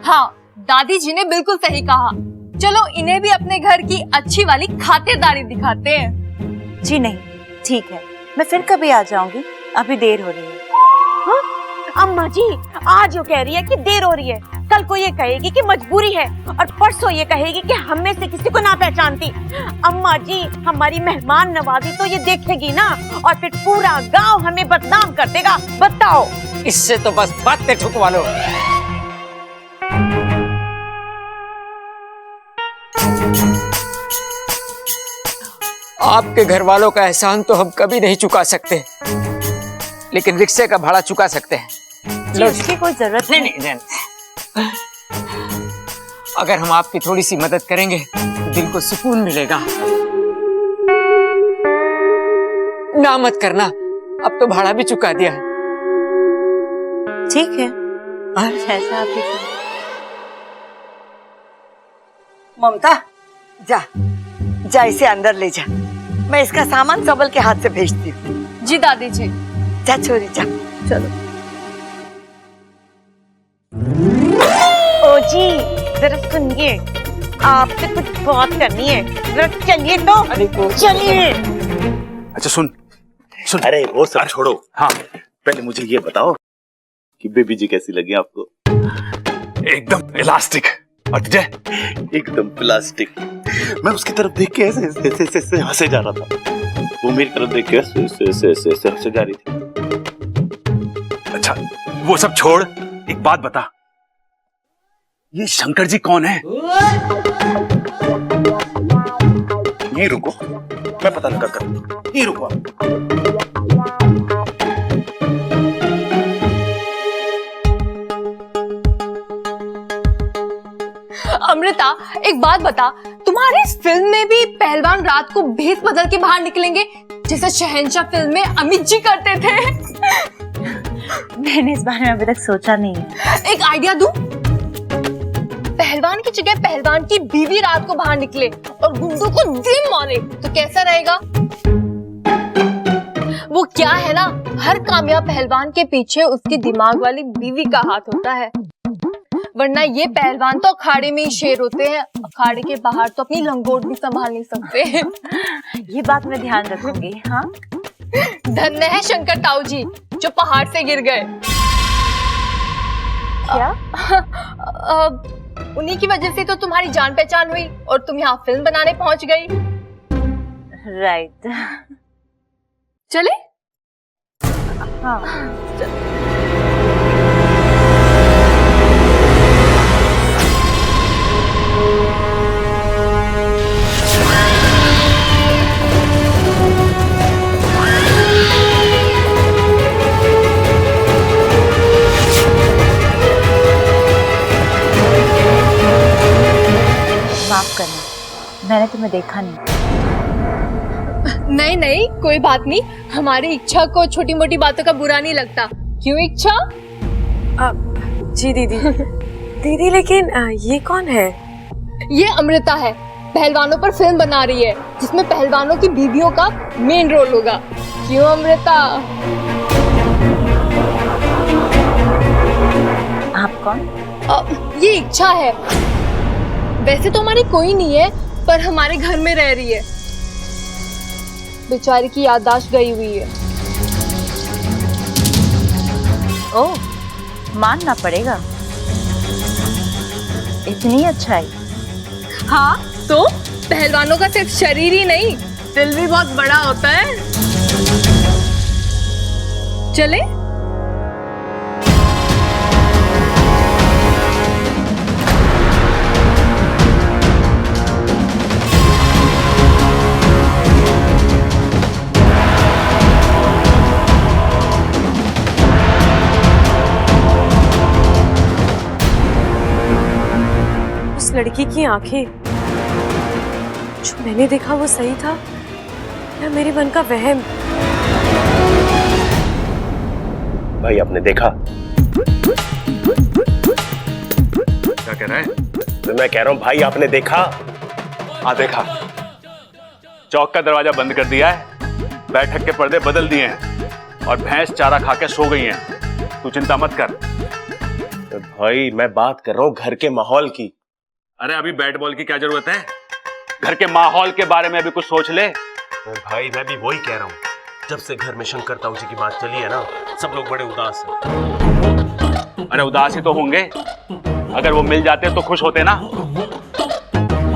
हाँ, दादी जी ने बिल्कुल सही कहा। चलो इन्हें भी अपने घर की अच्छी वाली खातिरदारी दिखाते हैं। जी नहीं, ठीक है, मैं फिर कभी आ जाऊंगी, अभी देर हो रही है। हाँ? अम्मा जी आज वो कह रही है कि देर हो रही है, कल को ये कहेगी कि मजबूरी है, और परसों ये कहेगी कि हम में से किसी को ना पहचानती। अम्मा जी हमारी मेहमान नवाजी तो ये देखेगी ना, और फिर पूरा गांव हमें बदनाम कर देगा। बताओ। इससे तो बस बातें ठुकवा लो। आपके घर वालों का एहसान तो हम कभी नहीं चुका सकते, लेकिन रिक्शे का भाड़ा चुका सकते हैं। इसकी कोई जरूरत नहीं। नहीं। अगर हम आपकी थोड़ी सी मदद करेंगे तो दिल को सुकून मिलेगा। ना मत करना, अब तो भाड़ा भी चुका दिया है। ठीक है, ऐसा आप ही करें। ममता जा इसे अंदर ले जा, मैं इसका सामान सबल के हाथ से भेजती हूँ। जी दादी जी। जा छोरी जा। चलो। ओ जी जरा सुनिए, आपसे कुछ बात करनी है, जरा चलिए तो। चलिए। अच्छा सुन। अरे वो सब छोड़ो। हाँ पहले मुझे ये बताओ कि बेबी जी कैसी लगी आपको? एकदम इलास्टिक। और तुझे? एकदम प्लास्टिक। मैं उसकी तरफ देख के ऐसे हंसे जा रहा था, वो मेरी तरफ देख के ऐसे हंसे जा रही थी। अच्छा वो सब छोड़, एक बात बता, ये शंकर जी कौन है? यहीं रुको, मैं पता लगा कर। यहीं रुको। अमृता एक बात बता, तुम्हारी इस फिल्म में भी पहलवान रात को भेष बदल के बाहर निकलेंगे, जैसे शहंशाह फिल्म में अमित जी करते थे? मैंने इस बारे में अभी तक सोचा नहीं है। एक आइडिया दूं? पहलवान की जगह पहलवान की बीवी रात को बाहर निकले और गुंडों को दिन मारे, तो कैसा रहेगा? वो क्या है ना, हर कामयाब पहलवान के पीछे उसकी दिमाग वाली बीवी का हाथ होता है, वरना ये पहलवान तो अखाड़े में ही शेर होते हैं, अखाड़े के बाहर तो अपनी लंगोट भी संभाल नहीं सकते। ये बात मैं ध्यान रखूंगी। हाँ, धन्य है शंकर ताऊ जी जो पहाड़ से गिर गए। क्या? उन्हीं की वजह से तो तुम्हारी जान पहचान हुई और तुम यहाँ फिल्म बनाने पहुंच गई। राइट। चले? हाँ। माफ करना, मैंने तुम्हें देखा नहीं। नहीं नहीं कोई बात नहीं, हमारी इच्छा को छोटी मोटी बातों का बुरा नहीं लगता। क्यों इच्छा? जी दीदी। दीदी लेकिन ये कौन है? ये अमृता है, पहलवानों पर फिल्म बना रही है जिसमें पहलवानों की बीवियों का मेन रोल होगा। क्यों अमृता? आप कौन? ये इच्छा है। वैसे तो हमारी कोई नहीं है, पर हमारे घर में रह रही है। बेचारी की याददाश्त गई हुई है। ओह, मानना पड़ेगा, इतनी अच्छाई। हाँ तो पहलवानों का सिर्फ शरीर ही नहीं, दिल भी बहुत बड़ा होता है। चले? लड़की की आंखें, जो मैंने देखा वो सही था या मेरे मन का वहम? भाई आपने देखा? क्या कह रहा है? मैं कह रहा हूँ भाई आपने देखा? हाँ देखा, चौक का दरवाजा बंद कर दिया है, बैठक के पर्दे बदल दिए हैं और भैंस चारा खा के सो गई हैं। तू चिंता मत कर, भाई मैं बात कर रहा हूँ घर के माहौल की। अरे अभी बैट बॉल की क्या जरूरत है? घर के माहौल के बारे में अभी कुछ सोच ले। भाई मैं भी वही कह रहा हूँ, जब से घर में शंकर ताऊ जी की बात चली है ना, सब लोग बड़े उदास हैं। अरे उदास ही तो होंगे, अगर वो मिल जाते तो खुश होते ना।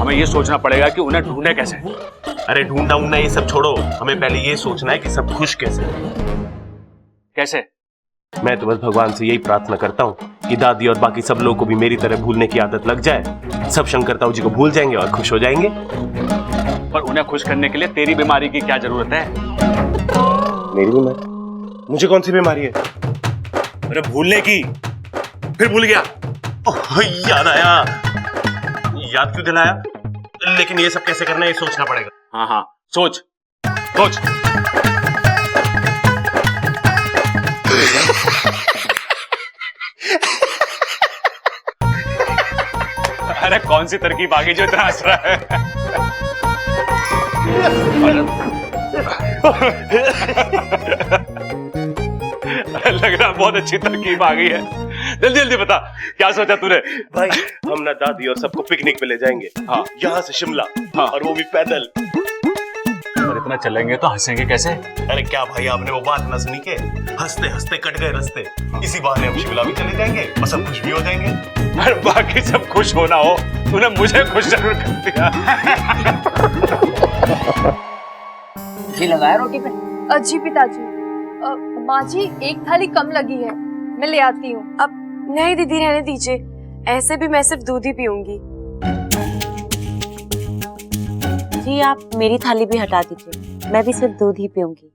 हमें ये सोचना पड़ेगा कि उन्हें ढूंढे कैसे। अरे ढूंढना उन्ना ये सब छोड़ो, हमें पहले ये सोचना है कि सब खुश कैसे। कैसे? मैं तो बस भगवान से यही प्रार्थना करता हूँ कि दादी और बाकी सब लोगों को भी मेरी तरह भूलने की आदत लग जाए, सब शंकर ताऊ जी को भूल जाएंगे और खुश हो जाएंगे। पर उन्हें खुश करने के लिए तेरी बीमारी की क्या जरूरत है? मेरी बीमारी? मुझे कौन सी बीमारी है? अरे भूलने की। फिर भूल गया? ओह, याद आया। याद क्यों दिलाया? लेकिन ये सब कैसे करना है ये सोचना पड़ेगा। हाँ हाँ, सोच सोच। अरे कौन सी तरकीब आ गई जो इतना हंस रहा है? लग रहा बहुत अच्छी तरकीब आ गई है। जल्दी जल्दी बता, क्या सोचा तूने? भाई हम ना दादी और सबको पिकनिक पे ले जाएंगे। हाँ। यहाँ से शिमला। हाँ। और वो भी पैदल। और इतना चलेंगे तो हंसेंगे कैसे? अरे क्या भाई आपने वो बात ना सुनी के? हंसते हंसते कट गए रास्ते। इसी बहाने हम शिमला भी चले जाएंगे और सब खुश भी हो जाएंगे। अरे बाकी सब खुश होना हो, तूने मुझे खुश जरूर कर दिया। जी लगाया रोटी पे? जी पिताजी, माँ जी एक थाली कम लगी है, मैं ले आती हूँ। अब नहीं दीदी, रहने दीजिए, ऐसे भी मैं सिर्फ दूध ही पीऊंगी। जी आप मेरी थाली भी हटा दीजिए, मैं भी सिर्फ दूध ही पीऊंगी।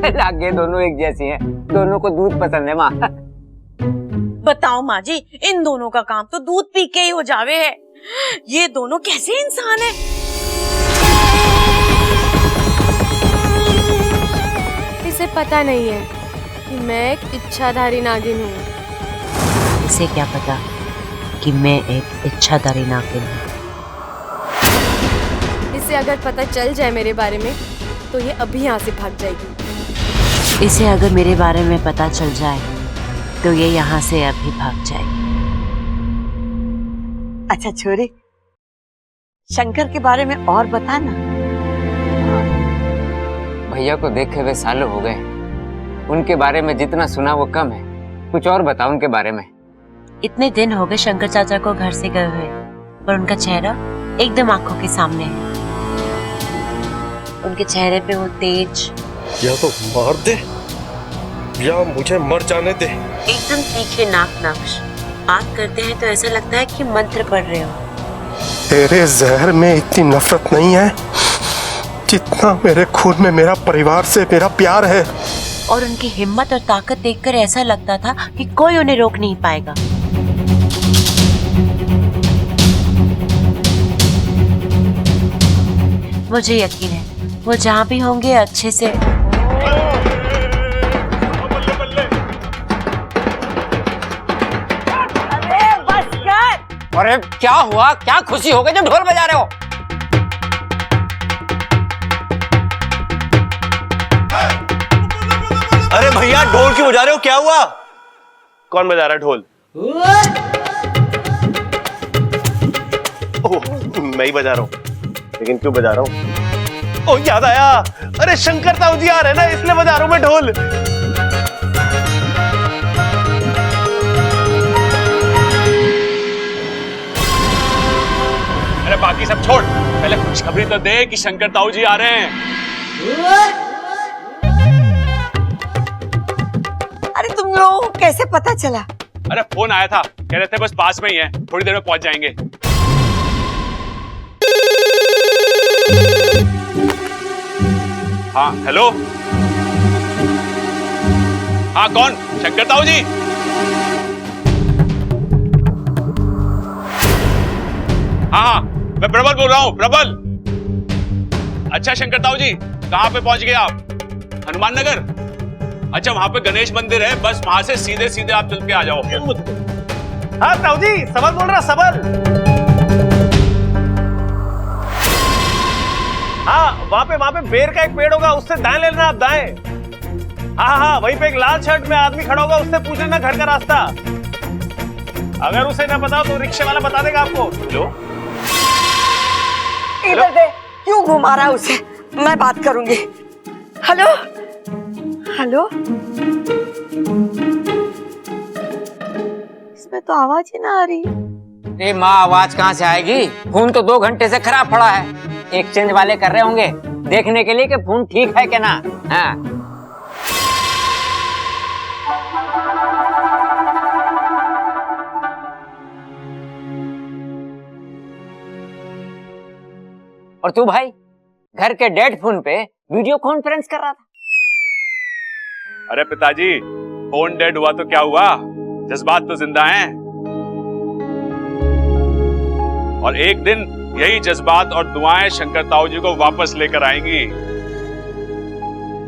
लागे दोनों एक जैसी हैं, दोनों को दूध पसंद है माँ। बताओ माँ जी, इन दोनों का काम तो दूध पी के ही हो जावे है। ये दोनों कैसे इंसान है? इसे पता नहीं है कि मैं एक इच्छाधारी नागिन हूँ। इसे क्या पता कि मैं एक इच्छाधारी नागिन हूँ। इसे अगर पता चल जाए मेरे बारे में तो ये अभी यहाँ से भाग जाएगी। इसे अगर मेरे बारे में पता चल जाए तो ये यहाँ से अभी भाग जाएगी। अच्छा छोरी, शंकर के बारे में और बता ना। भैया को देखे हुए सालों हो गए, उनके बारे में जितना सुना वो कम है। कुछ और बताओ उनके बारे में। इतने दिन हो गए शंकर चाचा को घर से गए हुए, पर उनका चेहरा एकदम आंखों के सामने है। उनके चेहरे पे वो तेज, या तो मार दे या मुझे मर जाने दे। एकदम तीखे नाक नक्श। बात करते हैं तो ऐसा लगता है कि मंत्र पढ़ रहे हो। तेरे जहर में इतनी नफरत नहीं है जितना मेरे खून में मेरा परिवार से मेरा प्यार है। और उनकी हिम्मत और ताकत देखकर ऐसा लगता था कि कोई उन्हें रोक नहीं पाएगा। मुझे यकीन है वो जहाँ भी होंगे अच्छे से। अरे बस कर। अरे क्या हुआ? क्या खुशी हो गई जब ढोल बजा रहे हो? अरे भैया ढोल क्यों बजा रहे हो? क्या हुआ? कौन बजा रहा है ढोल? ओह, मैं ही बजा रहा हूँ। लेकिन क्यों बजा रहा हूँ? ओह याद आया, अरे शंकर ताऊ जी आ रहे हैं ना, इसलिए बजा रहा हूँ मैं ढोल। अरे बाकी सब छोड़, पहले खुशखबरी तो दे कि शंकर ताऊ जी आ रहे हैं। अरे तुम लोगों को कैसे पता चला? अरे फोन आया था, कह रहे थे बस पास में ही है, थोड़ी देर में पहुंच जाएंगे। हाँ हेलो, हाँ कौन? शंकर ताऊ जी? हाँ मैं प्रबल बोल रहा हूँ, प्रबल। अच्छा शंकर ताऊ जी, कहाँ पे पहुंच गए आप? हनुमान नगर? अच्छा वहां पे गणेश मंदिर है, बस वहां से सीधे सीधे आप चल के आ जाओ। हाँ ताऊ जी, सबल बोल रहा, सबल। हाँ वहां पे बेर का एक पेड़ होगा, उससे दाएं ले लेना आप, दाएं। हाँ हाँ, वहीं पे एक लाल शर्ट में आदमी खड़ा होगा, उससे पूछ लेना घर का रास्ता। अगर उसे ना बताओ तो रिक्शे वाला बता देगा आपको। लो इधर दे, क्यों घुमा रहा है उसे? मैं बात करूंगी। हेलो हेलो, इसमें तो आवाज ही ना आ रही। अरे माँ, आवाज कहाँ से आएगी? फोन तो 2 घंटे से खराब पड़ा है। एक्सचेंज वाले कर रहे होंगे देखने के लिए कि फोन ठीक है कि ना। हाँ। और तू भाई घर के डेड फोन पे वीडियो कॉन्फ्रेंस कर रहा था। अरे पिताजी, फोन डेड हुआ तो क्या हुआ, जज्बात तो जिंदा हैं। और एक दिन यही जज्बात और दुआएं शंकर ताऊ जी को वापस लेकर आएंगी।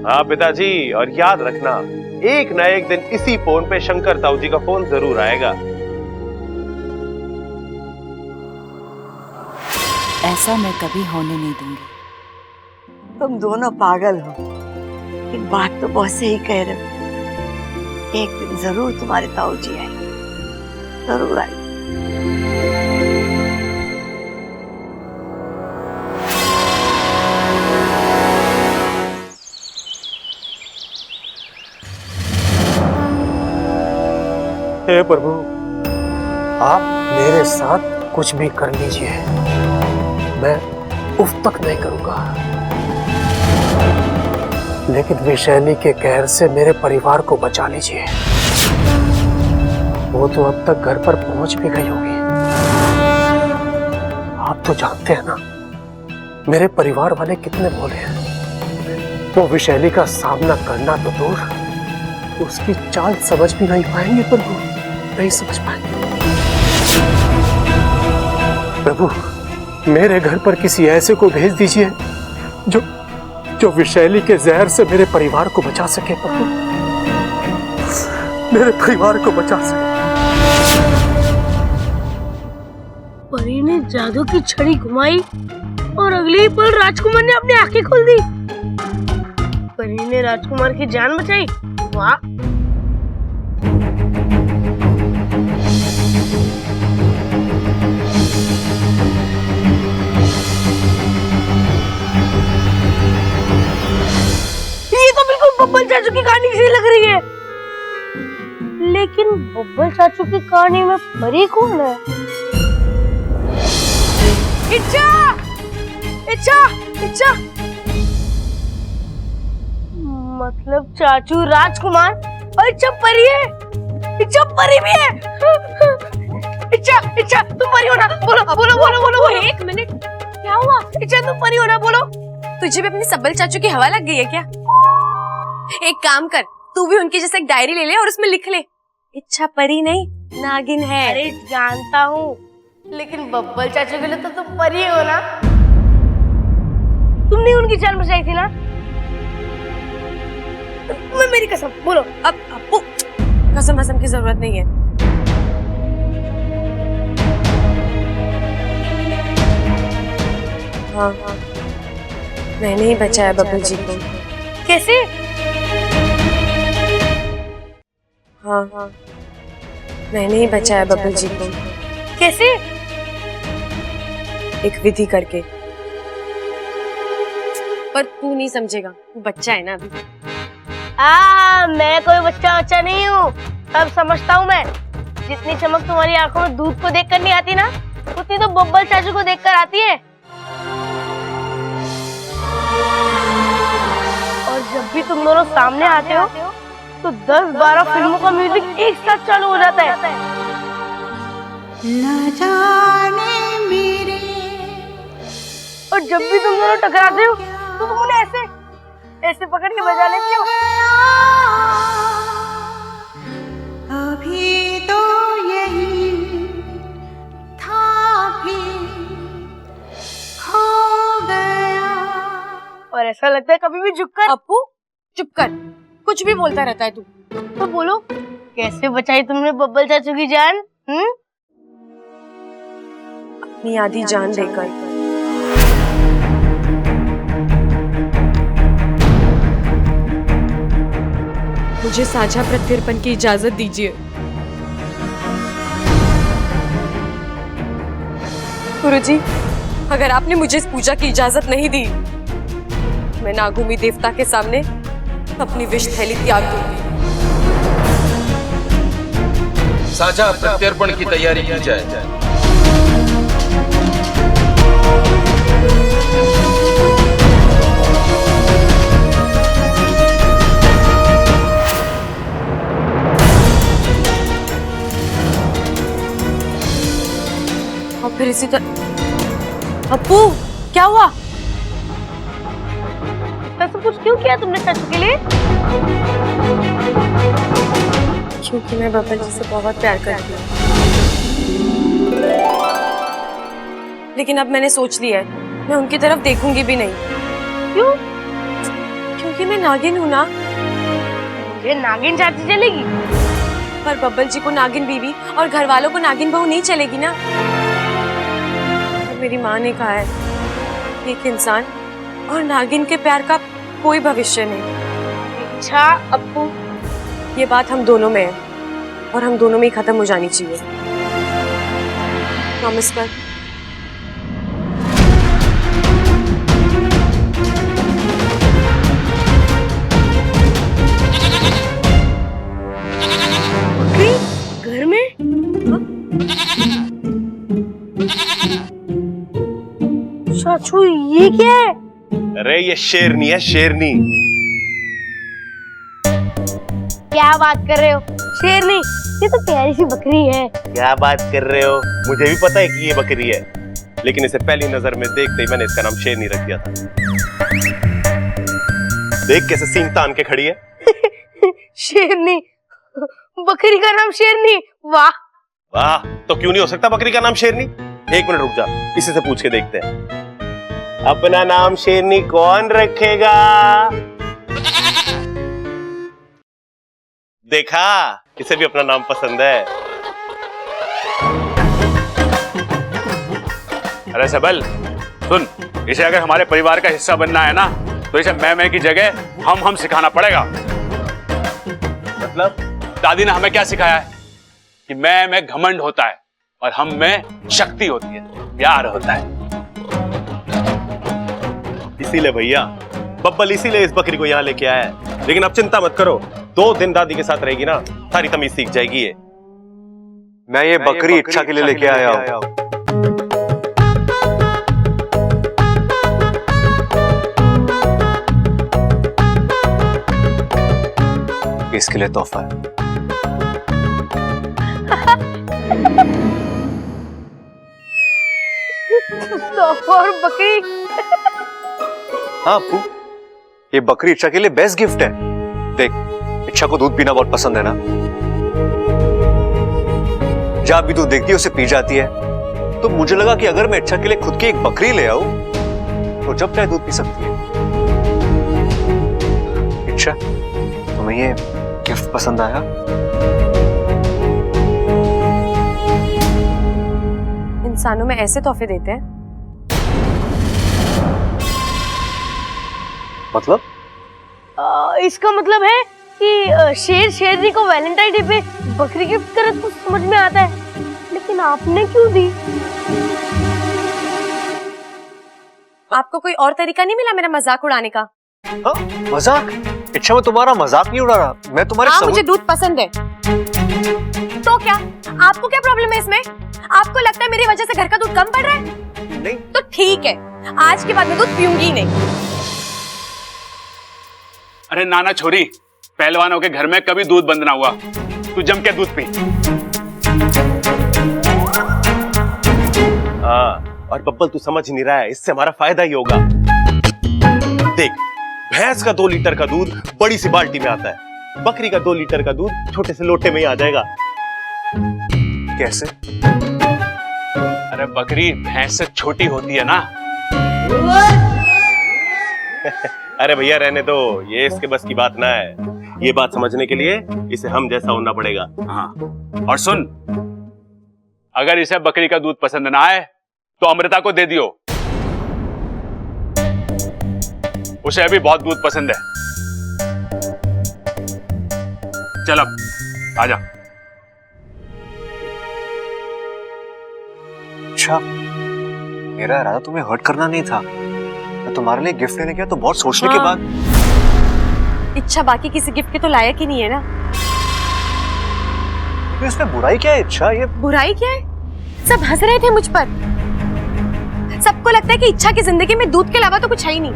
हाँ पिताजी, और याद रखना, एक ना एक दिन इसी फोन पे शंकर ताऊ जी का फोन जरूर आएगा। ऐसा मैं कभी होने नहीं दूंगी। तुम दोनों पागल हो, एक बात तो बहुत सही कह रहे हो। एक दिन जरूर तुम्हारे ताऊ जी आएंगे, जरूर आएंगे। हे प्रभु, आप मेरे साथ कुछ भी कर लीजिए, मैं उफ तक नहीं करूंगा, लेकिन विषैली के कहर से मेरे परिवार को बचा लीजिए। वो तो अब तक घर पर पहुंच भी गई होगी। आप तो जानते हैं ना मेरे परिवार वाले कितने भोले हैं। वो विषैली का सामना करना तो दूर, उसकी चाल समझ भी नहीं पाएंगे। प्रभु, नहीं समझ पाएंगे। प्रभु, मेरे घर पर किसी ऐसे को भेज दीजिए जो विषैली के जहर से मेरे परिवार को बचा सके। प्रभु, मेरे परिवार को बचा सके। परी ने जादू की छड़ी घुमाई और अगले ही पल राजकुमार ने अपनी आंखें खोल दी। परी ने राजकुमार की जान बचाई। वाह! ये तो बिल्कुल बब्बल चाचू की कहानी सी लग रही है। लेकिन बब्बल चाचू की कहानी में परी कौन है? इच्छा! इच्छा! इच्छा! मतलब चाचू राजकुमार और इच्छा परी है। इच्छा परी भी है। इच्छा, इच्छा तुम परी हो ना? बोलो बोलो बोलो बोलो। एक मिनट, क्या हुआ? इच्छा तुम परी हो ना? बोलो। तुझे भी अपने सब्बल चाचू की हवा लग गई है क्या? एक काम कर, तू भी उनकी जैसे एक डायरी ले ले और उसमें लिख ले, इच्छा परी नहीं नागिन है। अरे जानता हूँ, लेकिन बब्बल चाचू के लिए तो तुम परी हो ना? तुमने उनकी जान बचाई थी ना? मेरी कसम बोलो। अब अप्पू, कसम कसम की जरूरत नहीं है। हाँ हाँ, मैंने ही बचाया बब्बल जी को। कैसे? हाँ हाँ, मैंने ही बचाया बब्बल जी को। कैसे? एक विधि करके। पर तू नहीं समझेगा, तू बच्चा है ना अभी। मैं कोई बच्चा नहीं हूँ, सब समझता हूँ मैं। जितनी चमक तुम्हारी आंखों में दूध को देखकर नहीं आती ना, उतनी तो बब्बल चाचू को देखकर आती है। और जब भी तुम दोनों सामने आते हो तो 10-12 फिल्मों का म्यूजिक एक साथ चालू हो जाता है। न जाने मेरे। और जब भी तुम दोनों टकराते हो तो तुम उन्हें ऐसे ऐसे पकड़ के बजा लेती हो। अभी तो यही था, भी खो गया। और ऐसा लगता है कभी भी झुककर। अप्पू चुप कर, कुछ भी बोलता रहता है तू। तो बोलो, कैसे बचाई तुमने बब्बल चाचू की जान? अपनी आधी जान देकर। मुझे साझा प्रत्यर्पण की इजाजत दीजिए। गुरुजी, अगर आपने मुझे इस पूजा की इजाजत नहीं दी, मैं नागभूमि देवता के सामने अपनी विष थैली त्याग दूंगी। साझा प्रत्यर्पण की तैयारी की जाए। और फिर इसी तरह। अप्पू, क्या हुआ? सब कुछ क्यों किया तुमने चाचू के लिए? क्योंकि मैं बब्बल जी से बहुत प्यार करती हूँ। लेकिन अब मैंने सोच लिया है, मैं उनकी तरफ देखूंगी भी नहीं। क्यों? क्योंकि मैं नागिन हूँ ना। ये नागिन चाची चलेगी? पर बब्बल जी को नागिन बीवी और घर वालों को नागिन बहू नहीं चलेगी ना। और मेरी माँ ने कहा है, एक इंसान और नागिन के प्यार का कोई भविष्य नहीं। अच्छा अप्पू, ये बात हम दोनों में है और हम दोनों में ही खत्म हो जानी चाहिए। प्रॉमिस कर। घर में? चाचू ये क्या है? अरे ये शेरनी है, शेरनी। क्या बात कर रहे हो? शेरनी, ये तो प्यारी सी बकरी है। क्या बात कर रहे हो? मुझे भी पता है कि ये बकरी है, लेकिन इसे पहली नजर में देखते ही मैंने इसका नाम शेरनी रख दिया था। देख कैसे सींग तान के खड़ी है। शेरनी, बकरी का नाम शेरनी? वाह वाह, तो क्यों नहीं हो सकता बकरी का नाम शेरनी? एक मिनट रुक जा, इसी से पूछ के देखते हैं। अपना नाम शेरनी कौन रखेगा? देखा, इसे भी अपना नाम पसंद है। अरे सबल, सुन, इसे अगर हमारे परिवार का हिस्सा बनना है ना, तो इसे मैं की जगह हम सिखाना पड़ेगा। मतलब? दादी ने हमें क्या सिखाया है कि मैं घमंड होता है और हम में शक्ति होती है, प्यार होता है। इसीलिए भैया, बब्बल इसीलिए इस बकरी को यहाँ लेके आया है। लेकिन अब चिंता मत करो, 2 दिन दादी के साथ रहेगी ना, सारी तमीज सीख जाएगी ये। मैं ये बकरी इच्छा के लिए लेके आया हूँ। इसके लिए तोहफा है। तोहफा और बकरी? हाँ अप्पू, ये बकरी इच्छा के लिए बेस्ट गिफ्ट है। देख, इच्छा को दूध पीना बहुत पसंद है ना। जब भी तू देखती है उसे पी जाती है, तो मुझे लगा कि अगर मैं इच्छा के लिए खुद की एक बकरी ले आऊं, तो जब चाहे दूध पी सकती है। इच्छा, तुम्हें ये गिफ्ट पसंद आया? इंसानों में ऐसे तोहफे देते हैं? मतलब? इसका मतलब है कि शेर शेरनी को वैलेंटाइन डे पे बकरी गिफ्ट करे तो समझ में आता है, लेकिन आपने क्यों दी? आपको कोई और तरीका नहीं मिला मेरा मजाक उड़ाने का? हाँ, मजाक? इच्छा, मैं तुम्हारा मजाक नहीं उड़ा रहा, मैं तुम्हारे मुझे दूध पसंद है। तो क्या आपको क्या प्रॉब्लम है इसमें? आपको लगता है मेरी वजह से घर का दूध कम पड़ रहा है? नहीं। तो ठीक है, आज के बाद मैं दूध पीऊंगी नहीं। अरे नाना छोरी, पहलवानों के घर में कभी दूध बंद ना हुआ। तू जम के दूध पी। हाँ, और बब्बल तू समझ नहीं रहा है, इससे हमारा फायदा ही होगा। देख, भैंस का 2 लीटर का दूध बड़ी सी बाल्टी में आता है, बकरी का 2 लीटर का दूध छोटे से लोटे में ही आ जाएगा। कैसे? अरे बकरी भैंस से छोटी होती है ना। अरे भैया रहने दो, ये इसके बस की बात ना है। ये बात समझने के लिए इसे हम जैसा होना पड़ेगा। हाँ, और सुन, अगर इसे बकरी का दूध पसंद ना आए तो अमृता को दे दियो, उसे अभी बहुत दूध पसंद है। चल अब आजा। अच्छा, मेरा इरादा तुम्हें हर्ट करना नहीं था। मैं तुम्हारे लिए गिफ्ट लेने गया तो बहुत सोचने के बाद। इच्छा बाकी किसी गिफ्ट के तो लायक ही नहीं है ना। तो इसमें बुराई क्या है इच्छा? ये बुराई क्या है? सब हंस रहे थे मुझ पर। सबको लगता है कि इच्छा की जिंदगी में दूध के अलावा तो कुछ है ही नहीं।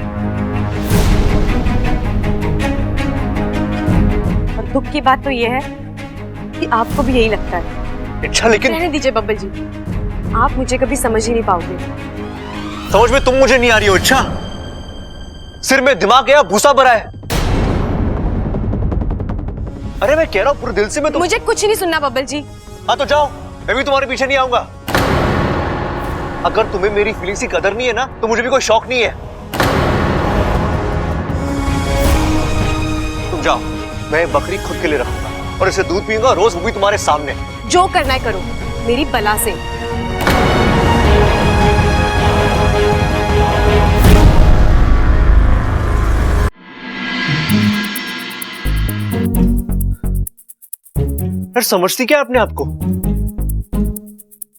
और दुख की बात तो ये है कि आपको भी यही लगता है। इच्छा लेकिन रहने दीजिए बब्बल जी, आप मुझे कभी समझ ही नहीं पाओगे। समझ में तुम मुझे नहीं आ रही हो इच्छा। सिर में दिमाग है या भूसा भरा है? अरे मैं कह रहा हूं पूरे दिल से मैं मुझे कुछ नहीं सुनना बब्बल जी। हाँ तो जाओ, मैं भी तुम्हारे पीछे नहीं आऊंगा। अगर तुम्हें मेरी फीलिंग्स की कदर नहीं है ना तो मुझे भी कोई शौक नहीं है। तुम जाओ, मैं बकरी खुद के लिए रखूंगा और इसे दूध पीऊंगा रोज, वो भी तुम्हारे सामने। जो करना है करो, मेरी बला से। यार समझती क्या अपने आप को?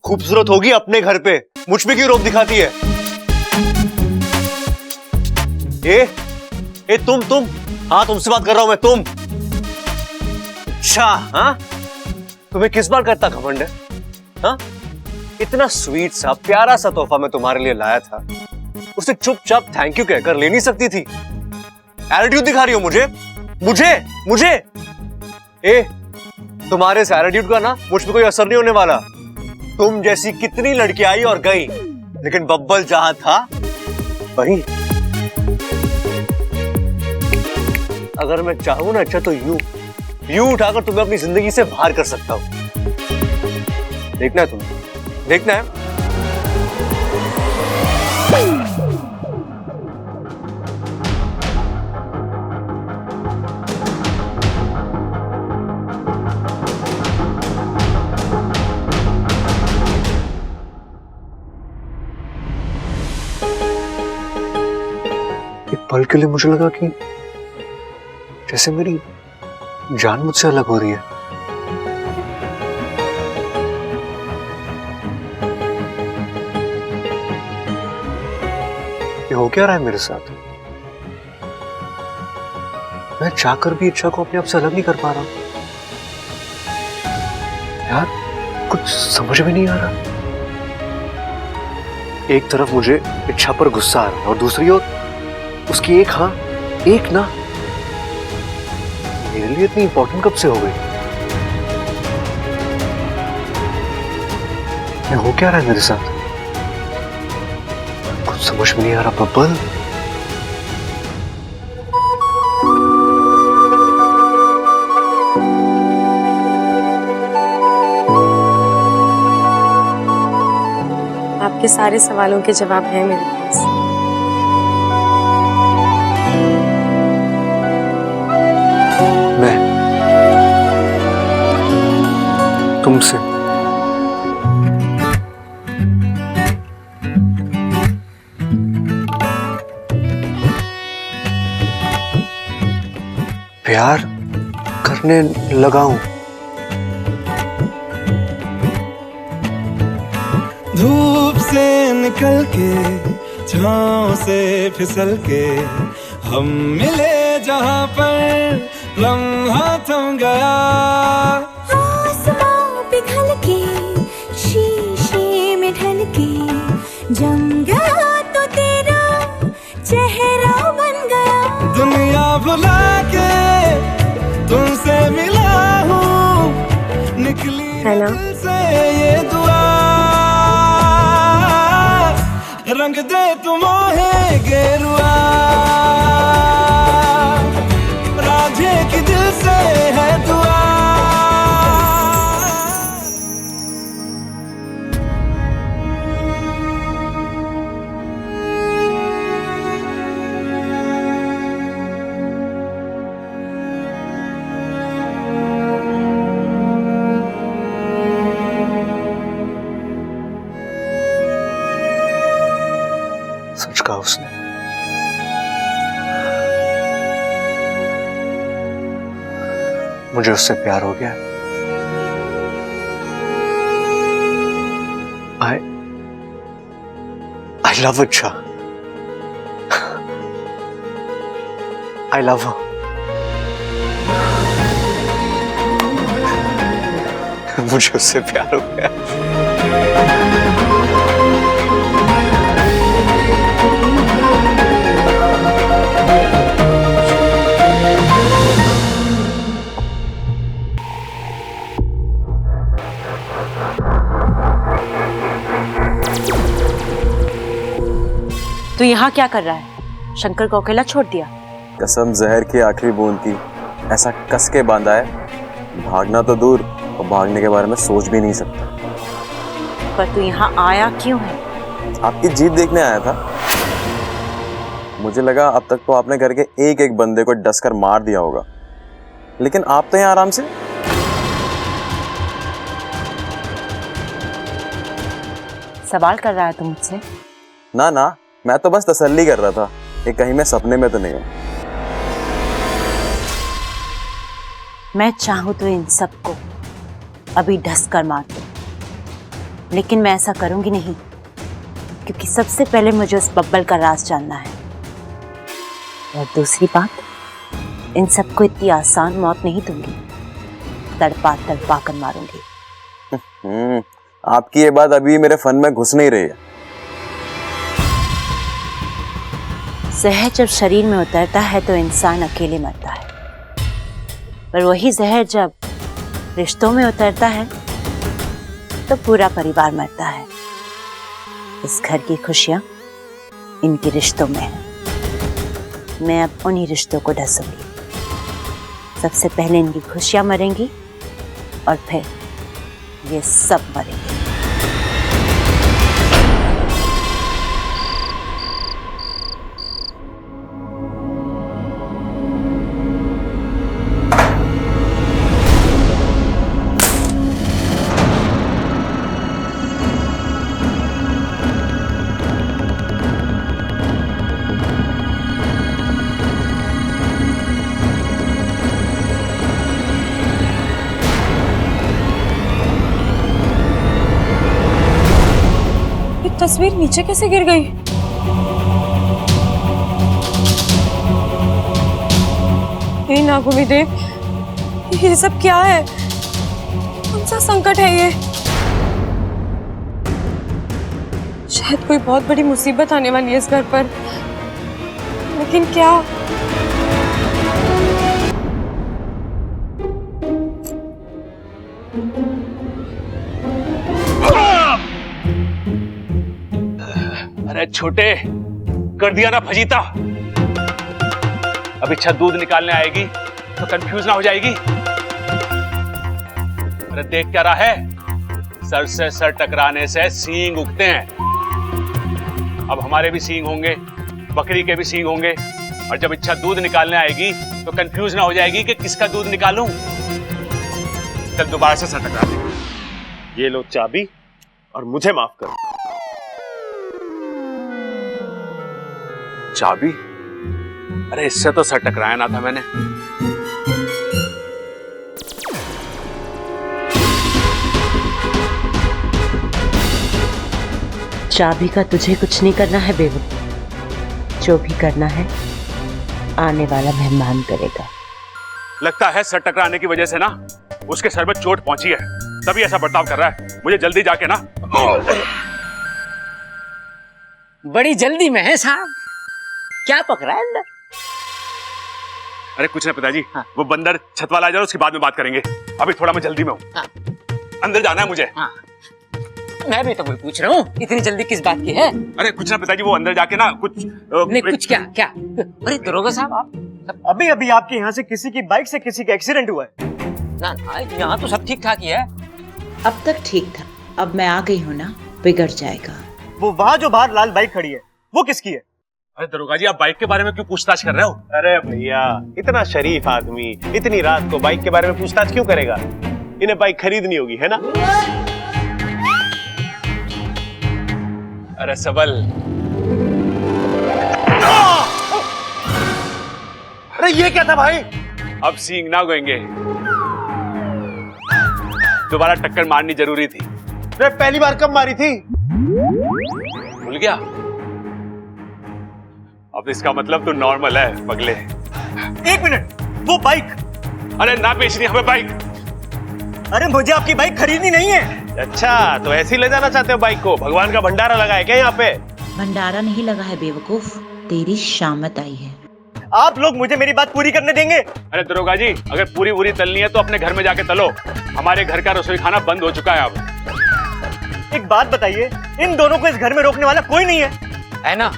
खूबसूरत होगी अपने घर पे, मुझ पे क्यों रोक दिखाती है? ए तुम हाँ तुमसे बात कर रहा हूं मैं, तुम। अच्छा हाँ, तुम्हें किस बार करता घमंड है? हाँ, इतना स्वीट सा प्यारा सा तोहफा मैं तुम्हारे लिए लाया था, उसे चुपचाप थैंक यू कहकर ले नहीं सकती थी? एटीट्यूड दिखा रही हो मुझे। तुम्हारे इस एटीट्यूड का ना मुझ पे कोई असर नहीं होने वाला। तुम जैसी कितनी लड़की आई और गई, लेकिन बब्बल जहां था वहीं। अगर मैं चाहूं ना अच्छा तो यूं उठाकर तुम्हें अपनी जिंदगी से बाहर कर सकता हूं। देखना है तुम्हें, देखना है। पल के लिए मुझे लगा कि जैसे मेरी जान मुझसे अलग हो रही है। ये हो क्या रहा है मेरे साथ? मैं चाहकर भी इच्छा को अपने आप से अलग नहीं कर पा रहा। यार कुछ समझ में नहीं आ रहा। एक तरफ मुझे इच्छा पर गुस्सा आ रहा है और दूसरी ओर उसकी एक हाँ एक ना मेरे लिए इतनी इंपॉर्टेंट कब से हो गई? ये हो क्या रहा है मेरे साथ? कुछ समझ में नहीं आ रहा बब्बल। आपके सारे सवालों के जवाब हैं मेरे पास। तुमसे प्यार करने लगा हूं। धूप से निकल के छांव से फिसल के हम मिले जहां पर लम्हा थम गया। आसमां पिघल के शीशे में ढल के जम गया तो तेरा चेहरा बन गया। दुनिया भुला के तुमसे मिला हूँ, निकली दिल से ये दुआ। रंग दे तुम है गेरुआ, राधे की दिल से है दुआ। सच कहा उसने। मुझे उससे प्यार हो गया। I love it, Shah. I love her. मुझे उससे प्यार हो गया। तू यहाँ क्या कर रहा है? शंकर को अकेला छोड़ दिया? कसम जहर की आखिरी बूंद की, ऐसा कस के बांधा है, भागना तो दूर और भागने के बारे में सोच भी नहीं सकता। पर तू यहाँ आया क्यों है? आपकी जीत देखने आया था। मुझे लगा अब तक तो आपने घर के एक एक बंदे को डस कर मार दिया होगा, लेकिन आप तो यहाँ आराम से। सवाल कर रहा है तू मुझसे? ना ना, मैं तो बस तसल्ली कर रहा था कि कहीं मैं सपने में तो नहीं हूं। मैं चाहूं तो इन सबको अभी ढस कर मार दूं, लेकिन मैं ऐसा करूंगी नहीं, क्योंकि सबसे पहले मुझे उस बब्बल का राज जानना है। और दूसरी बात, इन सबको इतनी आसान मौत नहीं दूंगी, तड़पा तड़पा कर मारूंगी। आपकी ये बात अभी मेरे फन में घुस नहीं रही है। जहर जब शरीर में उतरता है तो इंसान अकेले मरता है, पर वही जहर जब रिश्तों में उतरता है तो पूरा परिवार मरता है। इस घर की खुशियां इनके रिश्तों में है। मैं अब उन्हीं रिश्तों को ढसूंगी। सबसे पहले इनकी खुशियां मरेंगी और फिर ये सब मरेंगे। तस्वीर नीचे कैसे गिर गई? हे नागुमी देव, ये सब क्या है? कौन सा संकट है ये? शायद कोई बहुत बड़ी मुसीबत आने वाली है इस घर पर, लेकिन क्या? अरे छोटे, कर दिया ना फजीता। अब इच्छा दूध निकालने आएगी तो कंफ्यूज ना हो जाएगी। अरे देख क्या रहा है, सर से सर टकराने से सींग उगते हैं। अब हमारे भी सींग होंगे, बकरी के भी सींग होंगे, और जब इच्छा दूध निकालने आएगी तो कंफ्यूज ना हो जाएगी कि किसका दूध निकालूं। चल दोबारा से सर टकरा दे। ये लो चाबी और मुझे माफ करो। चाबी? अरे इससे तो सर टकराया ना था मैंने। चाबी का तुझे कुछ नहीं करना है बेबू, जो भी करना है आने वाला मेहमान करेगा। लगता है सर टकराने की वजह से ना उसके सर में चोट पहुंची है, तभी ऐसा बर्ताव कर रहा है। मुझे जल्दी जाके ना। बड़ी जल्दी में है साहब, क्या पकड़ा है अंदर? अरे कुछ ना पिताजी, वो बंदर छत वाला आ जाए, उसके बाद में बात करेंगे। अभी थोड़ा मैं जल्दी में हूँ। अंदर जाना है मुझे। मैं भी तो वही पूछ रहा हूँ, इतनी जल्दी किस बात की है? अरे कुछ ना पिताजी, वो अंदर जाके ना कुछ नहीं, कुछ क्या क्या? अरे दरोगा साहब, आप अभी अभी आपके यहाँ से किसी की बाइक से किसी का एक्सीडेंट हुआ है। ना ना, यहाँ तो सब ठीक ठाक ही है। अब तक ठीक था, अब मैं आ गई हूँ ना, बिगड़ जाएगा। वो वहाँ जो बाहर लाल बाइक खड़ी है, वो किसकी है? अरे दरोगा जी, आप बाइक के बारे में क्यों पूछताछ कर रहे हो? अरे भैया, इतना शरीफ आदमी इतनी रात को बाइक के बारे में पूछताछ क्यों करेगा? इन्हें बाइक खरीदनी होगी, है ना? अरे सबल, अरे ये क्या था भाई? अब सींग ना गोएंगे, दोबारा टक्कर मारनी जरूरी थी। अरे पहली बार कब मारी थी? भूल गया? अब इसका मतलब तो नॉर्मल है पगले। एक मिनट, वो बाइक। अरे ना बेचनी हमें बाइक। अरे मुझे आपकी बाइक खरीदनी नहीं है। अच्छा, तो ऐसे ही ले जाना चाहते हो बाइक को? भगवान का भंडारा लगा है क्या यहाँ पे? भंडारा नहीं लगा है बेवकूफ, तेरी शामत आई है। आप लोग मुझे मेरी बात पूरी करने देंगे? अरे दरोगा जी, अगर पूरी पूरी तलनी है तो अपने घर में जाके तलो। हमारे घर का रसोई खाना बंद हो चुका है अब। एक बात बताइए, इन दोनों को इस घर में रोकने वाला कोई नहीं है ना?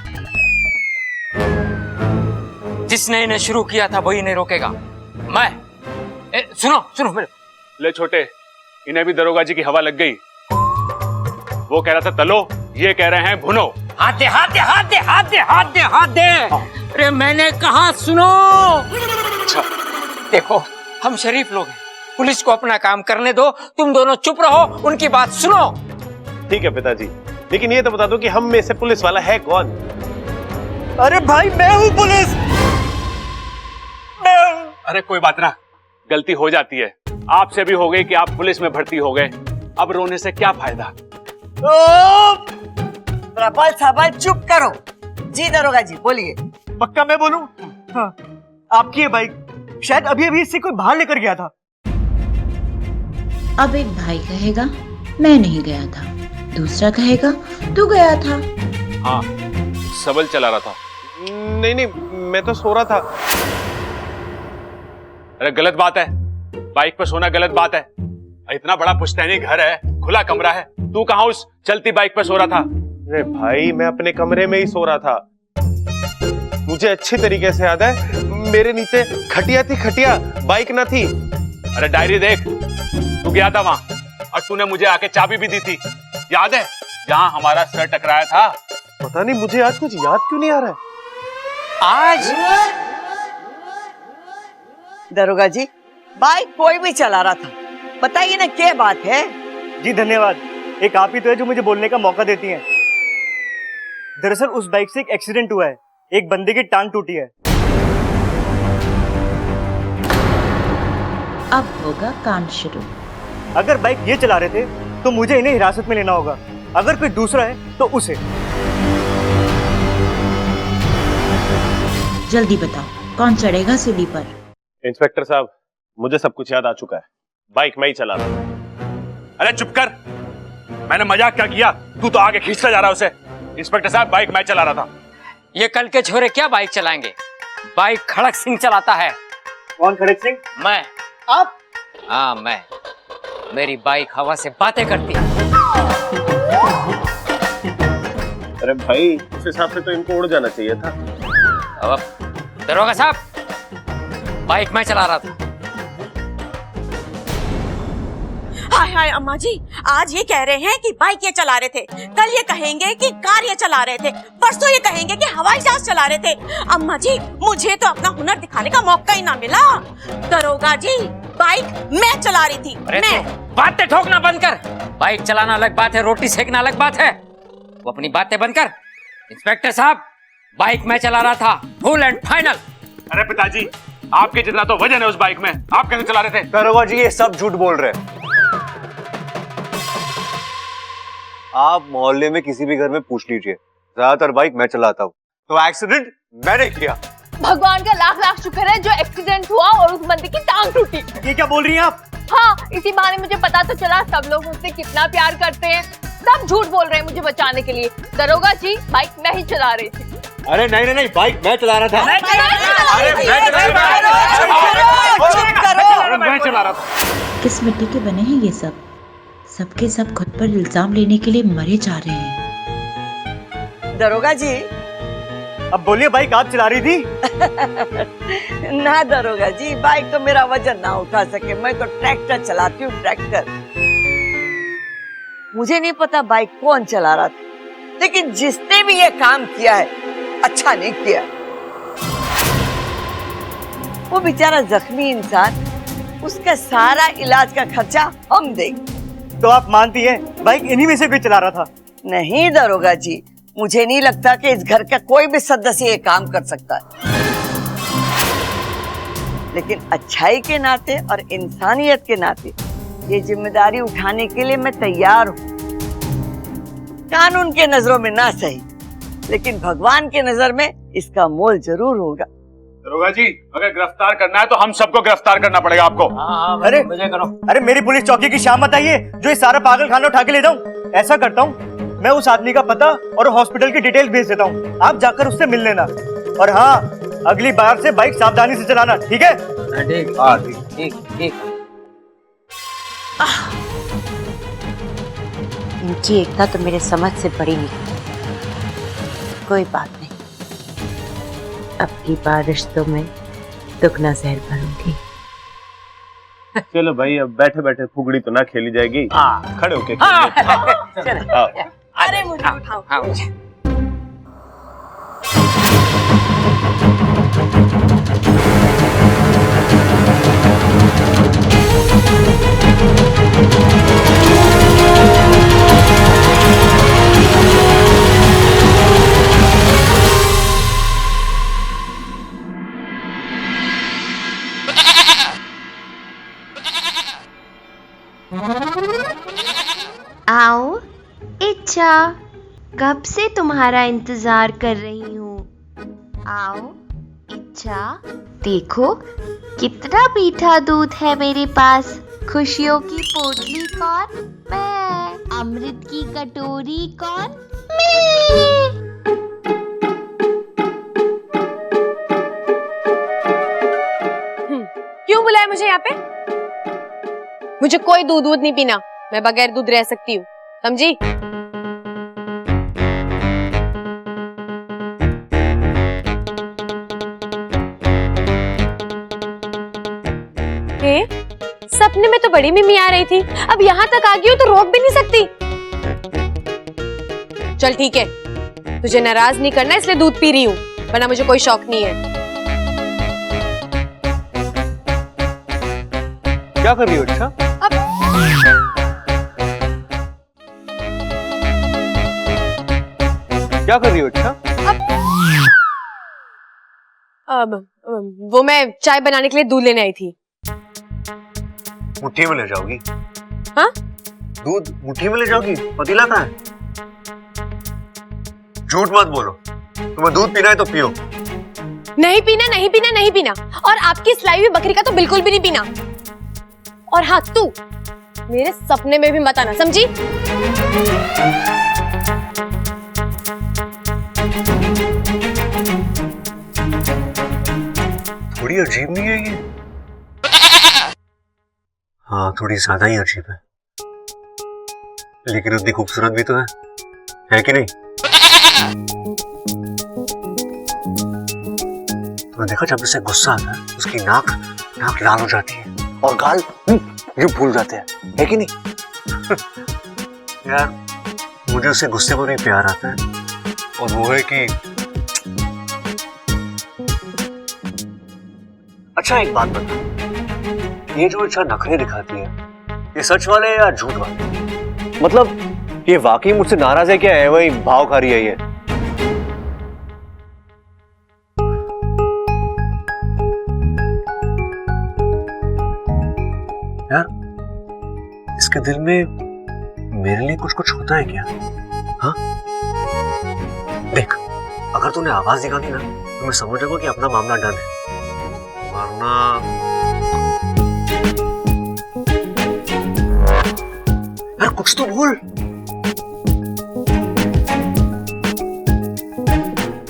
जिसने इन्हें शुरू किया था वही इन्हें रोकेगा। मैं सुनो मेरे। ले छोटे, इन्हें भी दरोगा जी की हवा लग गई। वो कह रहा था तलो, ये कह रहे हैं भुनो। हाथ दे, हाथ दे, हाथ दे, हाथ दे, हाथ दे, हाथ दे। अरे मैंने कहा सुनो। अच्छा देखो, हम शरीफ लोग हैं, पुलिस को अपना काम करने दो, तुम दोनों चुप रहो, उनकी बात सुनो। ठीक है पिताजी, लेकिन ये तो बता दो कि हम में से पुलिस वाला है कौन? अरे भाई मैं हूँ पुलिस। अरे कोई बात ना, गलती हो जाती है। आपसे भी हो गई कि आप पुलिस में भर्ती हो गए, अब रोने से क्या फायदा? प्रबल सबल चुप करो। जी दरोगा जी बोलिए। पक्का मैं बोलूं? हाँ, आपकी ये बाइक शायद अभी अभी इससे कोई बाहर लेकर गया था। अब एक भाई कहेगा मैं नहीं गया था, दूसरा कहेगा तू गया था। हाँ, सबल चला रहा था। नहीं, मैं तो सो रहा था। अरे गलत बात है, बाइक पर सोना गलत बात है। इतना बड़ा पुश्तैनी घर है, खुला कमरा है, तू कहाँ उस चलती बाइक पर सो रहा था? अरे भाई मैं अपने कमरे में ही सो रहा था। मुझे अच्छी तरीके से याद है, मेरे नीचे खटिया थी, खटिया, बाइक ना थी। अरे डायरी देख, तू गया था वहां और तूने मुझे आके चाबी भी दी थी, याद है? जहां हमारा सर टकराया था। पता नहीं मुझे आज कुछ याद क्यों नहीं आ रहा है। आज दरोगा जी, बाइक कोई भी चला रहा था, बताइए ना क्या बात है? जी धन्यवाद, एक आप ही तो है जो मुझे बोलने का मौका देती हैं। दरअसल उस बाइक से एक एक्सीडेंट हुआ है, एक बंदे की टांग टूटी है। अब होगा कांड शुरू। अगर बाइक ये चला रहे थे तो मुझे इन्हें हिरासत में लेना होगा, अगर कोई दूसरा है तो उसे। जल्दी बताओ कौन चढ़ेगा सूली पर? इंस्पेक्टर साहब, मुझे सब कुछ याद आ चुका है, बाइक मैं ही चला रहा था। अरे चुप कर, मैंने मजाक क्या किया, तू तो आगे खींचता जा रहा है उसे। इंस्पेक्टर साहब, बाइक मैं चला रहा था। ये कल के छोरे क्या बाइक चलाएंगे? बाइक खड़क सिंह चलाता है। कौन खड़क सिंह? मैं। आप? हाँ मैं। मेरी बाइक हवा से बातें करती है। अरे भाई, उस हिसाब से तो इनको उड़ जाना चाहिए था। अब दरोगा साहब, बाइक मैं चला रहा था। हाय हाय अम्मा जी, आज ये कह रहे हैं कि बाइक ये चला रहे थे, कल ये कहेंगे कि कार ये चला रहे थे, परसों ये कहेंगे कि हवाई जहाज चला रहे थे। अम्मा जी, मुझे तो अपना हुनर दिखाने का मौका ही ना मिला। दरोगा जी, बाइक मैं चला रही थी। मैं। बातें ठोकना बंद कर। बाइक चलाना अलग बात है, रोटी सेकना अलग बात है। वो अपनी बातें बंद कर। इंस्पेक्टर साहब, बाइक मैं चला रहा था, फुल एंड फाइनल। अरे पिताजी, आपके जितना तो वजन है उस बाइक में, आप कैसे चला रहे थे? दरोगा जी, ये सब झूठ बोल रहे हैं। आप मोहल्ले में किसी भी घर में पूछ लीजिए, ज्यादातर बाइक मैं चलाता हूँ, तो एक्सीडेंट मैंने किया। भगवान का लाख लाख शुक्र है जो एक्सीडेंट हुआ और उस बंदे की टांग टूटी। ये क्या बोल रही हैं आप? हाँ, इसी बहाने मुझे पता तो चला सब लोग मुझसे कितना प्यार करते हैं। सब झूठ बोल रहे हैं मुझे बचाने के लिए। दरोगा जी, बाइक मैं ही चला रही थी। अरे नहीं, बाइक मैं चला रहा था। मैं चला रहा था। किस मिट्टी के बने हैं ये सब? सबके सब खुद पर इल्जाम लेने के लिए मरे जा रहे हैं। दरोगा जी, अब बोलिए, बाइक आप चला रही थी? ना दरोगा जी, बाइक तो मेरा वजन ना उठा सके, मैं तो ट्रैक्टर चलाती हूँ, ट्रैक्टर। मुझे नहीं पता बाइक कौन चला रहा था, लेकिन जिसने भी ये काम किया है अच्छा नहीं किया। वो बेचारा जख्मी इंसान, उसका सारा इलाज का खर्चा हम देंगे। तो आप मानती हैं बाइक इन्हीं में से कोई चला रहा था? नहीं दरोगा जी, मुझे नहीं लगता कि इस घर का कोई भी सदस्य ये काम कर सकता है, लेकिन अच्छाई के नाते और इंसानियत के नाते ये जिम्मेदारी उठाने के लिए मैं तैयार हूँ। कानून के नजरों में ना सही, लेकिन भगवान के नजर में इसका मोल जरूर होगा। दरोगा जी, अगर गिरफ्तार करना है तो हम सबको गिरफ्तार करना पड़ेगा आपको। अरे अरे मेरी पुलिस चौकी की शाम बताइए जो ये सारा पागल खाना उठा के ले जाऊं। ऐसा करता हूँ, मैं उस आदमी का पता और हॉस्पिटल की डिटेल्स भेज देता हूँ, आप जाकर उससे मिल लेना। और हाँ, अगली बार से बाइक सावधानी से चलाना, ठीक है? ठीक। इनकी एकता तो मेरे समझ से बड़ी नहीं। कोई बात नहीं, अब की बार रिश्तों में दुगना जहर भरूंगी। चलो भाई, अब बैठे बैठे फुगड़ी तो ना खेली जाएगी, खड़े होके खेलिए। आओ। अरे मुझे उठाओ। आओ इच्छा, कब से तुम्हारा इंतजार कर रही हूँ। आओ इच्छा, देखो कितना मीठा दूध है मेरे पास। खुशियों की पोटली कौन? मैं। अमृत की कटोरी कौन? मैं। क्यों बुलाया मुझे यहाँ पे? मुझे कोई दूध नहीं पीना, मैं बगैर दूध रह सकती हूँ, समझी? सपने में तो बड़ी मम्मी आ रही थी, अब यहाँ तक आ गई हो तो रोक भी नहीं सकती। चल ठीक है, तुझे नाराज नहीं करना इसलिए दूध पी रही हूँ, वरना मुझे कोई शौक नहीं है। क्या कर रही हो अच्छा? क्या कर रही हो अच्छा? वो मैं चाय बनाने के लिए दूध लेने आई थी। मुट्ठी में ले जाओगी? हाँ? दूध मुट्ठी में ले जाओगी? पतीला कहाँ है? झूठ मत बोलो, तुम्हें दूध पीना है तो पियो। नहीं पीना, नहीं पीना, नहीं पीना। और आपकी इस लाई हुई बकरी का तो बिल्कुल भी नहीं पीना। और हाँ, तू मेरे सपने में भी मत आना, समझी? थोड़ी अजीब नहीं है ये? हाँ, थोड़ी ज्यादा ही अजीब है, लेकिन उतनी खूबसूरत भी तो है कि नहीं? तुमने देखा जब उसे गुस्सा आता है उसकी नाक लाल हो जाती है और गाल ये भूल जाते हैं, है कि नहीं? यार, मुझे उससे गुस्से में नहीं प्यार आता है, और वो है कि अच्छा एक बात बता, ये जो अच्छा नखरे दिखाती है, ये सच वाले या झूठ वाले? मतलब ये वाकई मुझसे नाराज है क्या, है वही भाव खा रही है ये? यार, इसके दिल में मेरे लिए कुछ होता है क्या? हाँ? देख, अगर तूने आवाज निकाली ना तो मैं समझ जाऊंगा कि अपना मामला डन है, वरना यार कुछ तो बोल।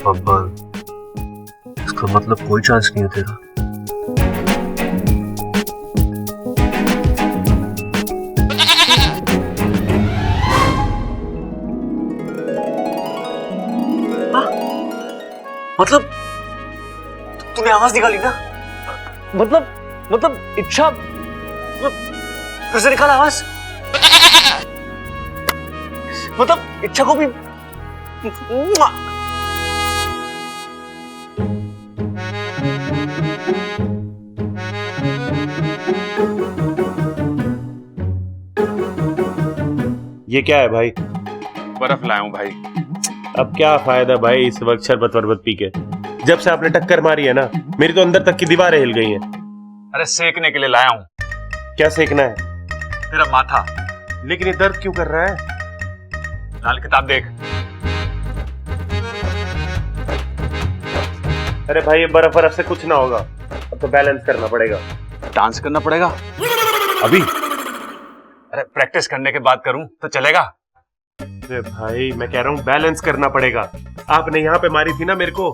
बब्बल, इसका मतलब कोई चांस नहीं है तेरा। मतलब तूने आवाज निकाली ना? मतलब इच्छा फिर से निकाला आवाज? मतलब इच्छा को भी ये क्या है भाई? बर्फ लाया हूं भाई। अब क्या फायदा भाई इस वक्त शरबत वरबत पी के? जब से आपने टक्कर मारी है ना, मेरी तो अंदर तक की दीवारें हिल गई हैं। अरे सेकने के लिए लाया हूं। क्या सेकना है? मेरा माथा। लेकिन ये दर्द क्यों कर रहा है? लाल किताब देख। अरे भाई ये बर्फ बर्फ से कुछ ना होगा, अब तो बैलेंस करना पड़ेगा। डांस करना पड़ेगा अभी? अरे प्रैक्टिस करने के बाद करूं तो चलेगा? अरे भाई मैं कह रहा हूँ बैलेंस करना पड़ेगा। आपने यहाँ पे मारी थी ना मेरे को,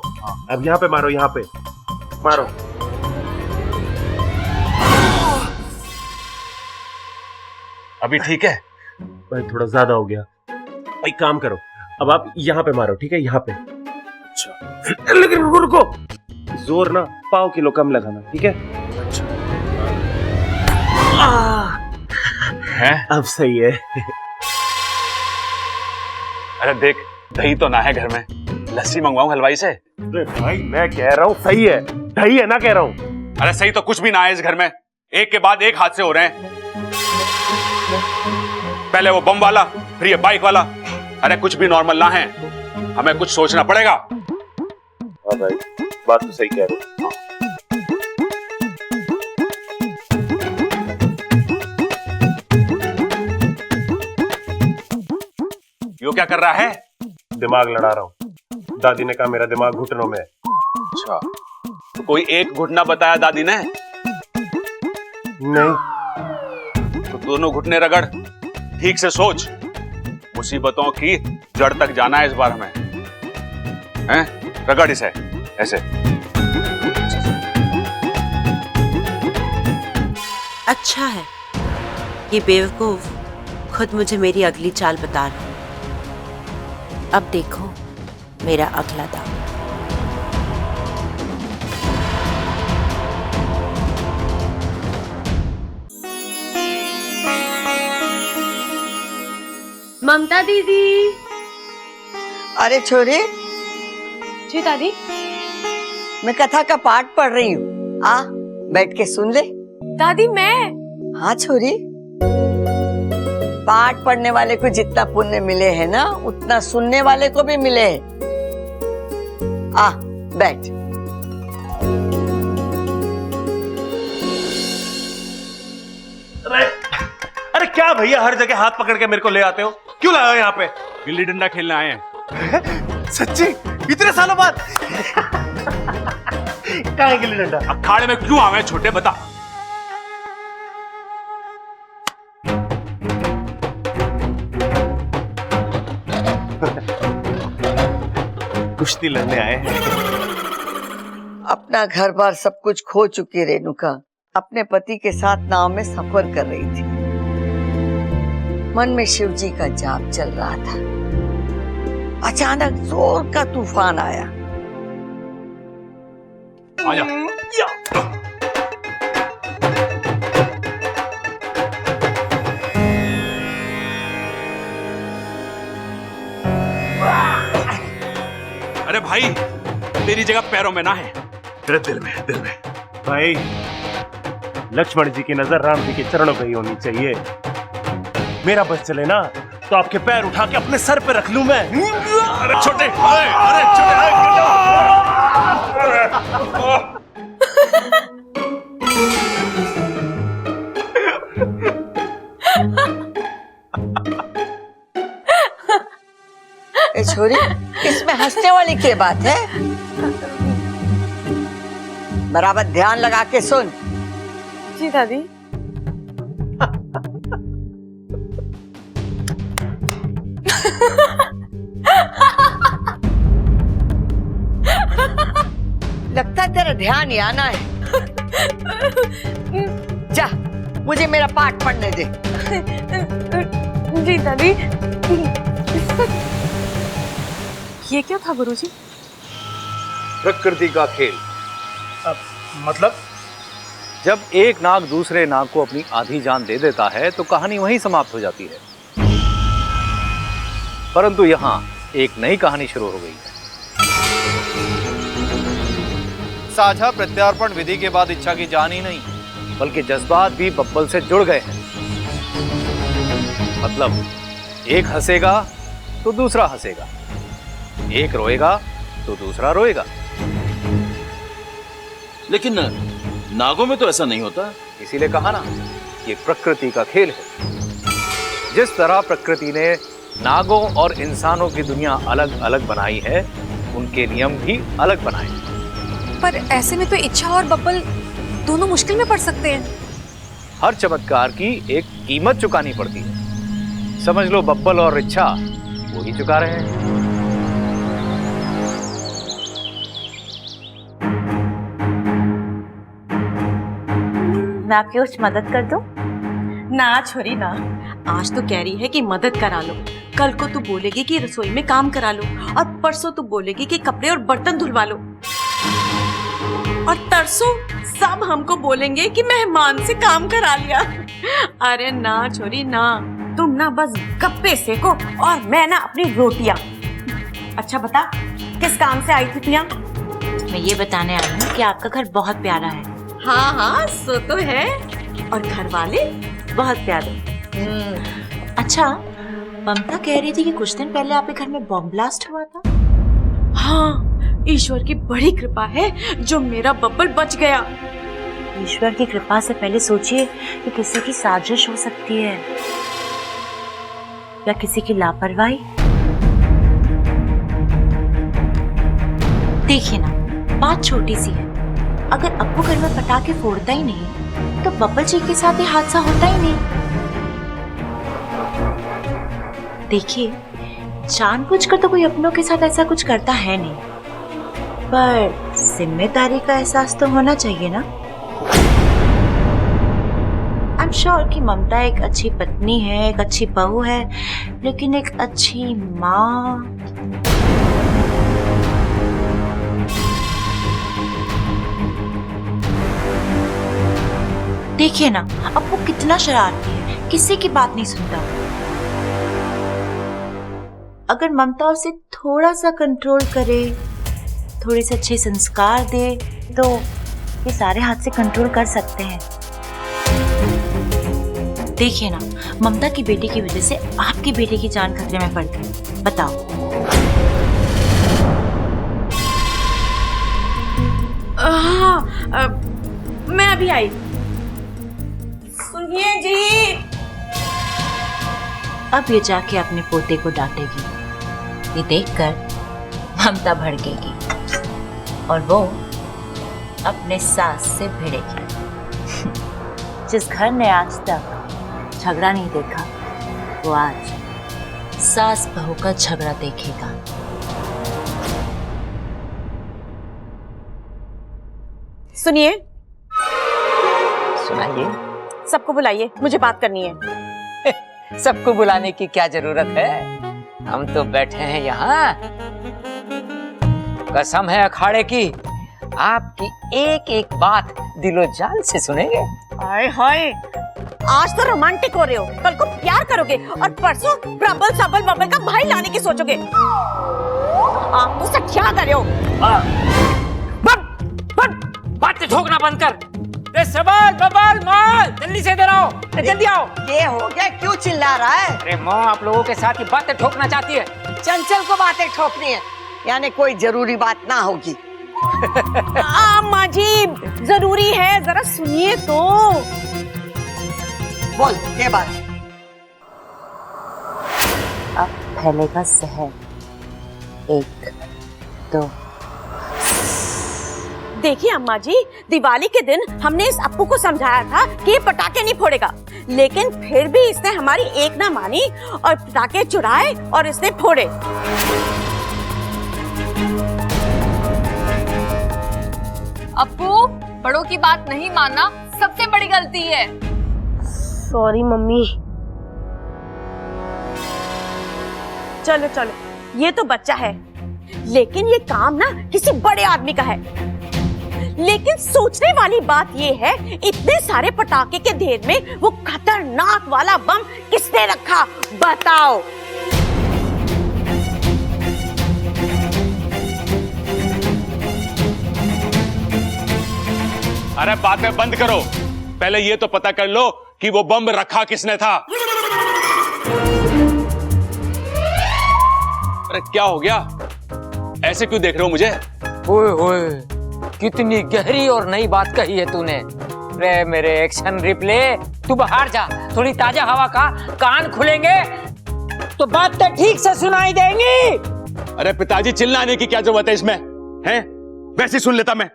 अब यहाँ पे मारो, यहाँ पे मारो। अभी ठीक है? भाई थोड़ा ज्यादा हो गया। एक काम करो, अब आप यहाँ पे मारो, ठीक है? यहाँ पे। अच्छा लेकिन रुको, जोर ना पाव किलो कम लगाना, ठीक है? अच्छा है? अब सही है। अरे देख, दही तो ना है घर में, लस्सी मंगवाऊं हलवाई से? अरे भाई मैं कह रहा हूँ सही है, दही है ना कह रहा हूँ। अरे सही तो कुछ भी ना है इस घर में, एक के बाद एक हादसे हो रहे हैं। पहले वो बम वाला, फिर ये बाइक वाला। अरे कुछ भी नॉर्मल ना है, हमें कुछ सोचना पड़ेगा। हाँ भाई बात तो सही कह रहे हो। यो क्या कर रहा है? दिमाग लड़ा रहा हूँ। दादी ने कहा मेरा दिमाग घुटनों में है। अच्छा, तो कोई एक घुटना बताया दादी ने? नहीं। तो दोनों घुटने रगड़, ठीक से सोच। मुसीबतों की जड़ तक जाना है इस बार हमें। हैं? रगड़ इसे ऐसे। अच्छा है ये बेवकूफ खुद मुझे मेरी अगली चाल बता रहा है। अब देखो मेरा अगला दाव। ममता दीदी। अरे छोरी। जी दादी। मैं कथा का पाठ पढ़ रही हूँ, आ बैठ के सुन ले। दादी मैं? हाँ छोरी, पाठ पढ़ने वाले को जितना पुण्य मिले है ना, उतना सुनने वाले को भी मिले है। आ बैठ। अरे क्या भैया हर जगह हाथ पकड़ के मेरे को ले आते हो? क्यों लाए हो यहाँ पे? गिल्ली डंडा खेलने आए हैं। सच्ची? इतने सालों बाद? कहाँ है गिल्ली डंडा? अखाड़े में क्यों आए छोटे, बता। कुश्ती लड़ने आए हैं। अपना घर बार सब कुछ खो चुकी रेणुका अपने पति के साथ नाव में सफर कर रही थी। मन में शिव जी का जाप चल रहा था। अचानक जोर का तूफान आया। आजा। अरे भाई तेरी जगह पैरों में ना है, तेरे दिल में है, दिल में। भाई लक्ष्मण जी की नजर राम जी के चरणों पे ही होनी चाहिए। मेरा बस चले ना तो आपके पैर उठा के अपने सर पे रख लूं मैं। अरे छोटे, अरे ए छोरी, इसमें हंसने वाली क्या बात है? बराबर ध्यान लगा के सुन। जी दादी। लगता है तेरा ध्यान यहाँ ना है। जा मुझे मेरा पाठ पढ़ने दे। जी दादी। ये क्या था गुरुजी? प्रकृति का खेल। मतलब जब एक नाग दूसरे नाग को अपनी आधी जान दे देता है तो कहानी वहीं समाप्त हो जाती है, परंतु यहाँ एक नई कहानी शुरू हो गई है। साझा प्रत्यार्पण विधि के बाद इच्छा की जान ही नहीं बल्कि जज्बात भी बब्बल से जुड़ गए हैं। मतलब एक हंसेगा तो दूसरा हंसेगा, एक रोएगा तो दूसरा रोएगा। लेकिन नागों में तो ऐसा नहीं होता। इसीलिए कहा ना, ये प्रकृति का खेल है। जिस तरह प्रकृति ने नागों और इंसानों की दुनिया अलग अलग बनाई है, उनके नियम भी अलग बनाए हैं। पर ऐसे में तो इच्छा और बब्बल दोनों मुश्किल में पड़ सकते हैं। हर चमत्कार की एक कीमत चुकानी पड़ती है। समझ लो बब्बल और इच्छा वो ही चुका रहे हैं। मैं आपकी कुछ मदद कर दूं? ना छोरी ना, आज तो कह रही है कि मदद करा लो, कल को तू बोलेगी कि रसोई में काम करा लो, और परसों तू बोलेगी कि कपड़े और बर्तन धुलवा लो, और तरसों सब हमको बोलेंगे कि मेहमान से काम करा लिया। अरे ना छोरी ना, तुम ना बस गप्पे सेको और मैं ना अपनी रोटियां। अच्छा बता, किस काम से आई थी तू यहाँ? मैं ये बताने आई हूँ कि आपका घर बहुत प्यारा है। हाँ हाँ सो तो है, और घर वाले बहुत प्यारे। अच्छा, ममता कह रही थी कि कुछ दिन पहले आपके घर में बॉम्ब ब्लास्ट हुआ था। हाँ, ईश्वर की बड़ी कृपा है जो मेरा बब्बल बच गया। ईश्वर की कृपा से पहले सोचिए कि किसी की साजिश हो सकती है या किसी की लापरवाही। देखिए ना, बात छोटी सी है, अगर अप्पू घर में पटाखे फोड़ता ही नहीं तो बब्बल जी के साथ ये हादसा होता ही नहीं। देखिए, जानबूझकर तो कोई अपनों के साथ ऐसा कुछ करता है नहीं, पर जिम्मेदारी का एहसास तो होना चाहिए ना। आई एम श्योर कि ममता एक अच्छी पत्नी है, एक अच्छी बहू है, लेकिन एक अच्छी माँ देखिए ना, अब वो कितना शरारती है, किसी की बात नहीं सुनता। अगर ममता उसे थोड़ा सा कंट्रोल करे, थोड़े से अच्छे संस्कार दे, तो ये सारे हाथ से कंट्रोल कर सकते हैं। देखिए ना, ममता की बेटी की वजह से आपकी बेटी की जान खतरे में पड़ गई। बताओ। हाँ, मैं अभी आई। सुनिए जी। अब ये जाके अपने पोते को डांटेगी, ये देखकर ममता भड़केगी और वो अपने सास से भिड़ेगी। जिस घर ने आज तक झगड़ा नहीं देखा, वो आज सास बहू का झगड़ा देखेगा। सुनिए। सुनाइए। सबको बुलाइए, मुझे बात करनी है। सबको बुलाने की क्या जरूरत है, हम तो बैठे हैं यहाँ। कसम है अखाड़े की, आपकी एक एक बात दिलो जान से सुनेंगे। हाय हाय, आज तो रोमांटिक हो रहे हो, कल को प्यार करोगे और परसों प्रबल सबल बबल का भाई लाने की सोचोगे। आप तो सब क्या कर रहे हो? बातें ठोकना बंद कर। सबल बबल माल जल्दी से इधर आओ, जल्दी आओ। ये हो गया, क्यों चिल्ला रहा है? अरे माँ, आप लोगों के साथ ही बातें ठोकना चाहती है। चंचल को बातें ठोकनी है, यानी कोई जरूरी बात ना होगी। माँ जी, जरूरी है, जरा सुनिए तो। बोल, क्या बात? अब फैलेगा जहर। 1 2। देखिए अम्मा जी, दिवाली के दिन हमने इस अप्पू को समझाया था कि ये पटाखे नहीं फोड़ेगा, लेकिन फिर भी इसने हमारी एक ना मानी और पटाखे चुराए और इसने फोड़े। अप्पू, बड़ों की बात नहीं मानना सबसे बड़ी गलती है। Sorry mummy. चलो चलो, ये तो बच्चा है, लेकिन ये काम ना किसी बड़े आदमी का है। लेकिन सोचने वाली बात ये है, इतने सारे पटाखे के ढेर में वो खतरनाक वाला बम किसने रखा, बताओ। अरे बातें बंद करो, पहले ये तो पता कर लो कि वो बम रखा किसने था। अरे क्या हो गया, ऐसे क्यों देख रहे हो मुझे? ओए ओए, कितनी गहरी और नई बात कही है तूने। रे मेरे एक्शन रिप्ले, तू बाहर जा, थोड़ी ताजा हवा का कान खुलेंगे तो बात तो ठीक से सुनाई देंगी। अरे पिताजी, चिल्लाने की क्या जरूरत है इसमें? हैं? वैसे ही सुन लेता मैं।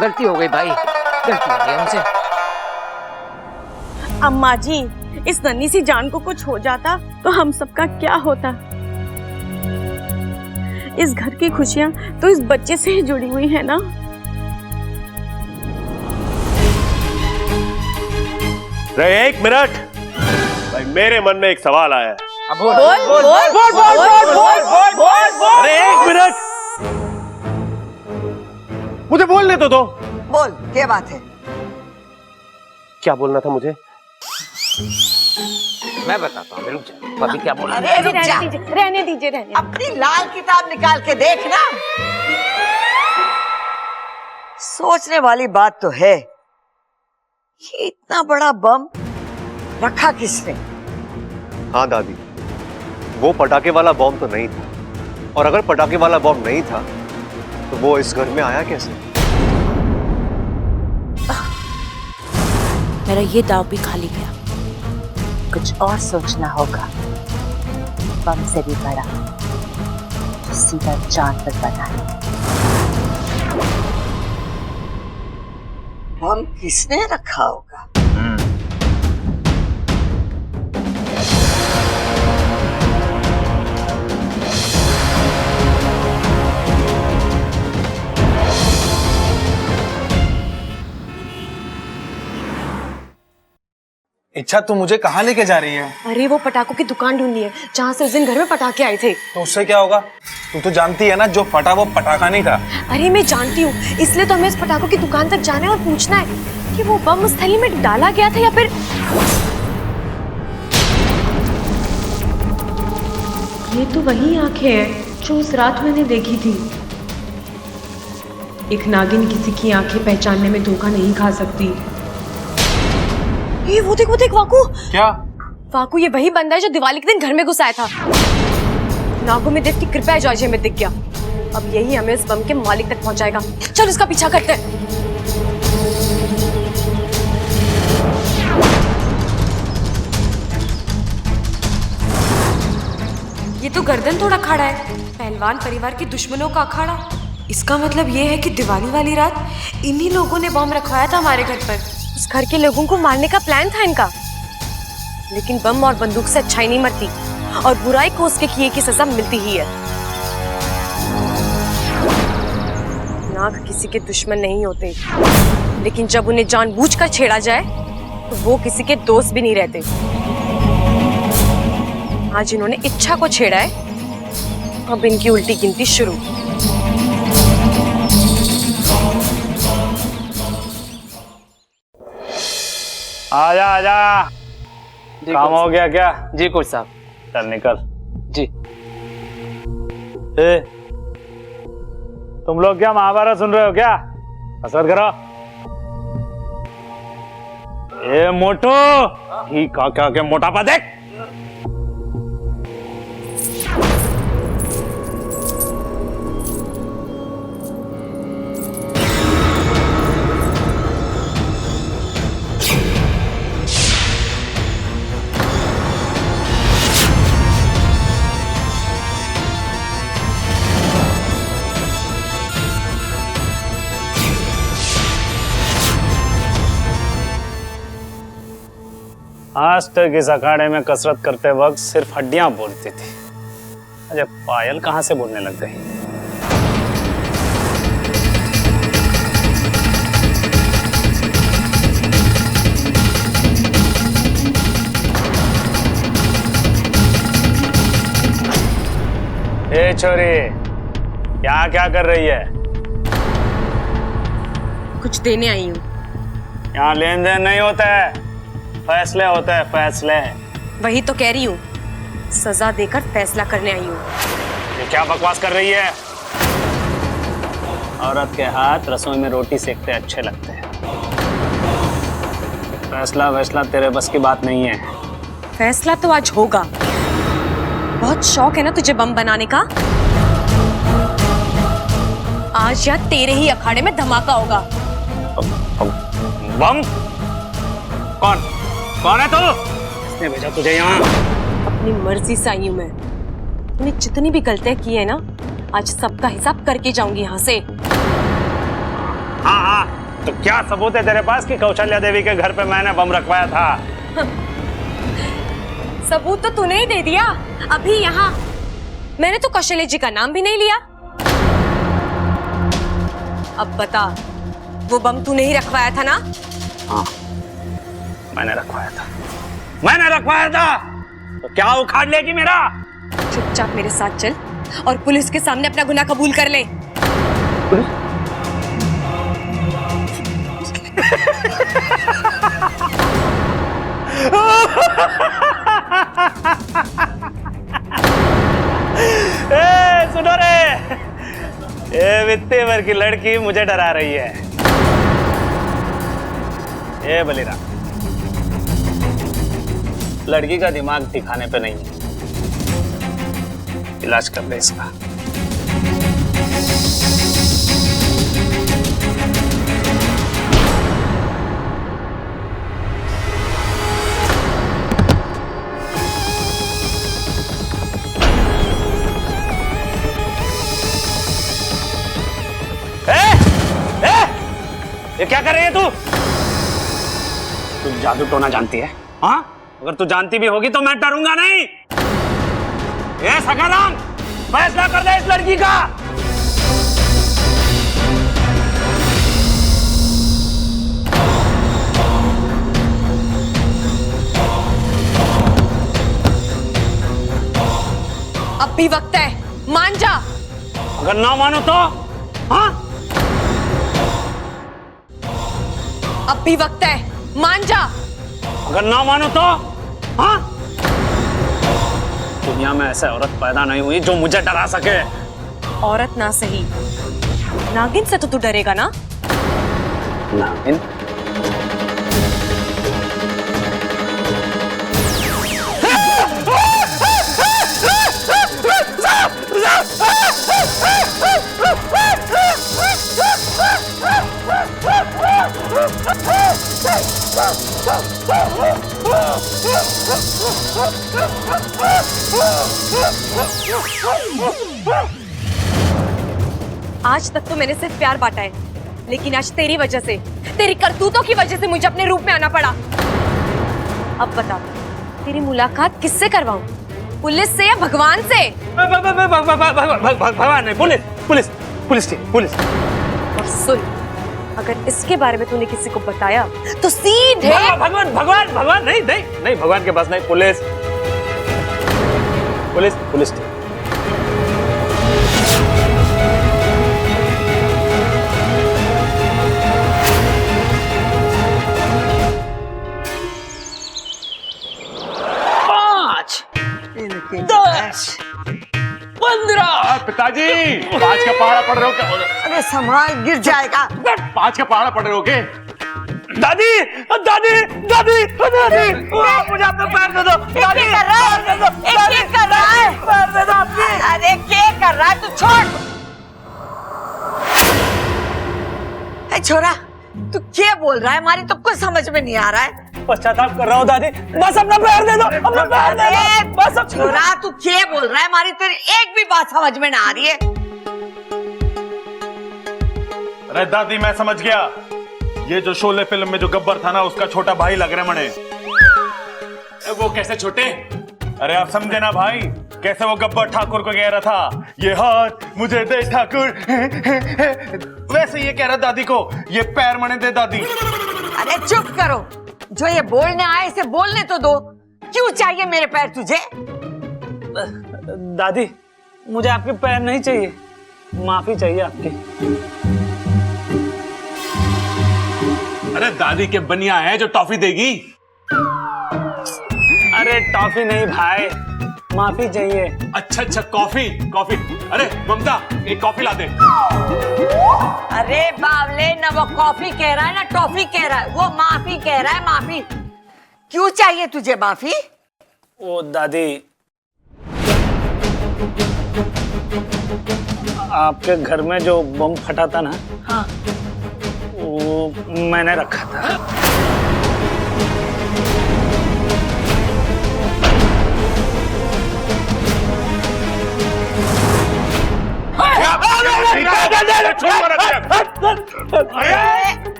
गलती हो गई भाई, गलती हो गई हमसे। अम्मा जी, इस नन्ही सी जान को कुछ हो जाता तो हम सबका क्या होता? इस घर की खुशियां तो इस बच्चे से ही जुड़ी हुई है ना। रे एक मिनट भाई, मेरे मन में एक सवाल आया है। बोल बोल बोल बोल बोल बोल बोल। अरे एक मिनट, मुझे बोलने तो दो। बोल, क्या बात है? क्या बोलना था मुझे? मैं बताता हूँ, रुक जा। अभी क्या बोला? अरे रुक जा। रहने दीजिए रहने। अपनी लाल किताब निकाल के देखना। सोचने वाली बात तो है, ये इतना बड़ा बम रखा किसने? हाँ दादी, वो पटाखे वाला बॉम्ब तो नहीं था, और अगर पटाखे वाला बॉम्ब नहीं था तो वो इस घर में आया कैसे? मेरा ये दाव भी खाली गया। कुछ और सोचना होगा। बम से भी बड़ा तो सीधा चांद पर बना है। बम किसने रखा होगा? इच्छा, तू मुझे कहाँ लेके जा रही है? अरे वो पटाखों की दुकान ढूंढनी है जहाँ से उस दिन घर में पटाखे आए थे। तो उससे क्या होगा? तू तो जानती है ना, जो फटा वो पटाखा नहीं था। अरे मैं जानती हूँ, इसलिए तो हमें इस पटाखों की दुकान तक जाना है और पूछना है कि वो बम उस थैली में डाला गया था या फिर। ये तो वही आंखें हैं जो उस रात मैंने देखी थी। एक नागिन किसी की आंखें पहचानने में धोखा नहीं खा सकती। ये वो देख वाकू। क्या? वाकू, ये वही बंदा है जो दिवाली के दिन घर में घुस आया था। नागो में देव की कृपा है जो आज हमें दिख गया। अब यही हमें इस बम के मालिक तक पहुंचाएगा। चल उसका पीछा करते हैं। ये तो गर्दन तोड़ अखाड़ा है, पहलवान परिवार के दुश्मनों का अखाड़ा। इसका मतलब ये है कि दिवाली वाली रात इन्हीं लोगों ने बम रखवाया था हमारे घर पर। उस घर के लोगों को मारने का प्लान था इनका। लेकिन बम और बंदूक से अच्छाई नहीं मरती, और बुराई को उसके किए की सजा मिलती ही है। नाग किसी के दुश्मन नहीं होते, लेकिन जब उन्हें जानबूझकर छेड़ा जाए तो वो किसी के दोस्त भी नहीं रहते। आज इन्होंने इच्छा को छेड़ा है, अब इनकी उल्टी गिनती शुरू। आजा आजा, काम हो गया क्या? जी कोच साहब। चल निकल। जी। तुम लोग क्या महाभारत सुन रहे हो क्या? कसरत करो। ए मोटो, ही क्या मोटापा देख। आज तक इस अखाड़े में कसरत करते वक्त सिर्फ हड्डियां बोलती थी, अजय पायल कहां से बोलने लग गई? ए छोरी, यहाँ क्या कर रही है? कुछ देने आई हूँ। यहाँ लेन देन नहीं होता है, फैसले होते हैं, फैसले। वही तो कह रही हूँ, सजा देकर फैसला करने आई हूँ। ये क्या बकवास कर रही है? औरत के हाथ रसोई में रोटी सेकते अच्छे लगते हैं। फैसला तेरे बस की बात नहीं है। फैसला तो आज होगा। बहुत शौक है ना तुझे बम बनाने का? आज यहाँ तेरे ही अखाड़े में धमाका होगा। बम? कौन? कौन है तू? किसने भेजा तुझे यहाँ? अपनी मर्जी से आई हूँ मैं। तूने जितनी भी गलतियां की है ना, आज सबका हिसाब करके जाऊंगी यहाँ से। हाँ हाँ, तो क्या सबूत है तेरे पास कि कौशल्या देवी के घर पे मैंने बम रखवाया था? सबूत तो तूने ही दे दिया अभी यहाँ। मैंने तो कौशल्या जी का नाम भी नहीं लिया। अब बता, वो बम तूने ही रखवाया था ना? हाँ, मैंने रखवाया था। मैंने रखवाया था, तो क्या उखाड़ लेगी मेरा? चुपचाप मेरे साथ चल और पुलिस के सामने अपना गुनाह कबूल कर ले। सुनो रे, ये वित्तीय वर्ग की लड़की मुझे डरा रही है। ये बलिराम, लड़की का दिमाग दिखाने पे नहीं है, इलाज कर ले इसका। ये क्या कर रही है तू? तू जादू टोना जानती है? हाँ, अगर तू जानती भी होगी तो मैं डरूंगा नहीं। ये सखाराम, फैसला कर दे इस लड़की का। अब भी वक्त है, मान जा। अगर ना मानो तो? हाँ, अब भी वक्त है, मान जा। अगर ना मानो तो? हाँ, दुनिया में ऐसे औरत पैदा नहीं हुई जो मुझे डरा सके। औरत ना सही, नागिन से तो तू डरेगा ना? नागिन? आज तक तो मैंने सिर्फ प्यार बांटा है, लेकिन आज तेरी वजह से, तेरी करतूतों की वजह से मुझे अपने रूप में आना पड़ा। अब बता, तेरी मुलाकात किससे करवाऊं? पुलिस से या भगवान से? भगवान नहीं, पुलिस, पुलिस, पुलिस, पुलिस। और सुन, अगर इसके बारे में तूने किसी को बताया तो सीधे भगवान, भगवान, भगवान नहीं, नहीं, नहीं, भगवान के पास नहीं, पुलिस, पुलिस, पुलिस। पिताजी, 5 का पहाड़ा पड़ रहे हो क्या? अरे संभाल, गिर जाएगा। 5 का पहाड़ा पड़ रहे हो क्या? दादी, दादी, दादी, दादी, मुझे अपना पैर दे दो। दादी, क्या कर रहा है? क्या कर रहा है? पैर दे दो अपनी। अरे क्या कर रहा है? तू छोड़। ए छोरा, तू क्या बोल रहा है? हमारी तो कुछ समझ में नहीं आ रहा है। पश्चाताप कर रहा हूँ दादी, बस अपना पैर दे दो, अपना पैर दे दो, बस। छोरा, तू क्या बोल रहा है? हमारी तेरी एक भी बात समझ में ना आ रही है। अरे दादी, मैं समझ गया। ये जो शोले फिल्म में जो गब्बर था ना, उसका छोटा भाई लग रहा है मने। वो कैसे छोटे? अरे आप समझे ना भाई, कैसे वो गब्बर ठाकुर को कह रहा था, ये हाथ मुझे दे ठाकुर, वैसे ये कह रहा दादी को, ये पैर मने दे दादी। अरे चुप करो, जो ये बोलने आए इसे बोलने तो दो। क्यों चाहिए मेरे पैर तुझे? दादी, मुझे आपके पैर नहीं चाहिए, माफी चाहिए आपकी। अरे दादी के बनिया है जो टॉफी देगी। अरे टॉफी नहीं भाई, माफी चाहिए। अच्छा अच्छा, कॉफी, कॉफी। अरे ममता, एक कॉफी ला दे। अरे बावले, ना वो कॉफी कह रहा है ना टॉफी कह रहा है, वो माफी कह रहा है, माफी। क्यों चाहिए तुझे माफी? ओ दादी, आपके घर में जो बम फटा था ना, हाँ, वो मैंने रखा था।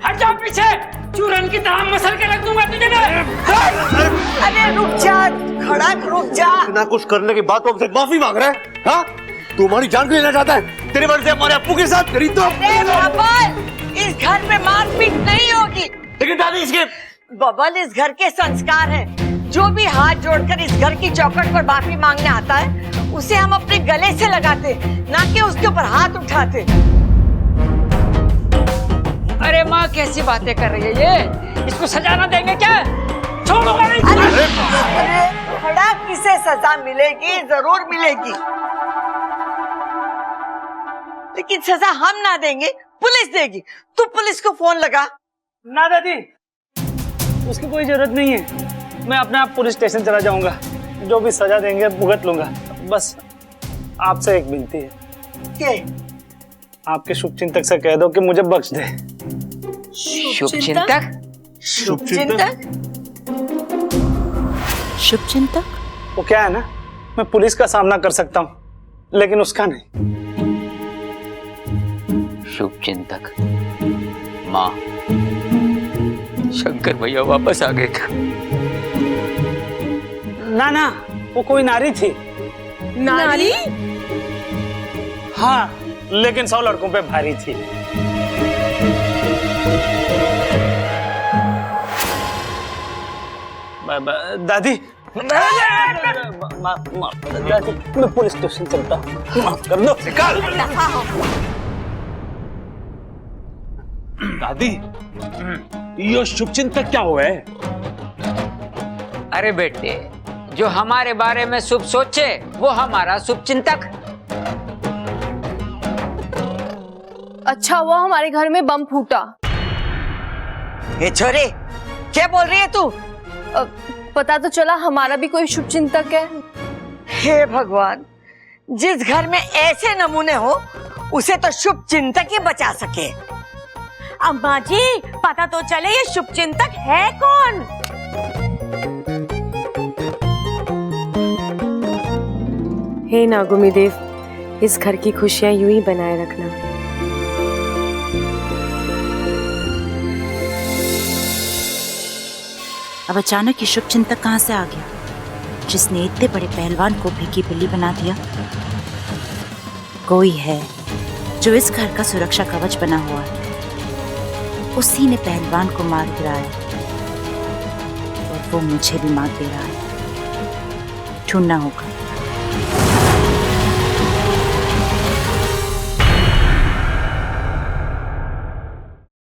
हट जा पीछे, चूरन की तरह मसल के रख दूंगा तुझे मैं। अरे रुक जा, खड़ा रुक जा। इतना कुछ करने के बाद तो हमसे माफी मांग रहा है? हाँ, तू हमारी जान क्यों लेना चाहता है? तेरी वजह से हमारे अप्पू के साथ करी तो। इस घर में मारपीट नहीं होगी। लेकिन दादी इसके बबल इस घर के संस्कार हैं। जो भी हाथ जोड़कर इस घर की चौखट पर माफी मांगने आता है उसे हम अपने गले से लगाते, ना कि उसके ऊपर हाथ उठाते। अरे माँ कैसी बातें कर रही है ये? इसको सजा ना देंगे क्या? छोड़ूंगा नहीं। अरे खड़ा किसे सजा मिलेगी? जरूर मिलेगी, लेकिन सजा हम ना देंगे, पुलिस देगी। तू पुलिस को फोन लगा। ना दादी, उसकी कोई जरूरत नहीं है। मैं अपने आप पुलिस स्टेशन चला जाऊंगा, जो भी सजा देंगे भुगत लूंगा। बस आपसे एक विनती है। क्या? आपके शुभचिंतक से कह दो कि मुझे बख्श दे। शुभचिंतक? शुभचिंतक? शुभचिंतक? वो क्या है ना, मैं पुलिस का सामना कर सकता हूँ, लेकिन उसका नहीं। शुभचिंतक? माँ, शंकर भैया वापस आ गए क्या? ना ना, वो कोई नारी थी। नारी? हाँ, लेकिन 100 लड़कों पे भारी थी। दादी, दादी, मैं पुलिस स्टेशन चलता हूँ, माफ कर दो। दादी, ये शुभचिंतक क्या हुआ है? अरे बेटे, जो हमारे बारे में शुभ सोचे वो हमारा शुभचिंतक। अच्छा हुआ हमारे घर में बम फूटा। ये छोरी क्या बोल रही है तू? पता तो चला हमारा भी कोई शुभचिंतक है। हे भगवान, जिस घर में ऐसे नमूने हो उसे तो शुभचिंतक ही बचा सके। अम्मा जी, पता तो चले ये शुभचिंतक है कौन? हे नागुमी देव, इस घर की खुशियां यूं ही बनाए रखना। अब अचानक ये शुभचिंतक कहाँ से आ गया, जिसने इतने बड़े पहलवान को भीगी बिल्ली बना दिया? कोई है जो इस घर का सुरक्षा कवच बना हुआ है। उसी ने पहलवान को मार गिराया और वो मुझे भी मार दे रहा है। ढूंढना होगा।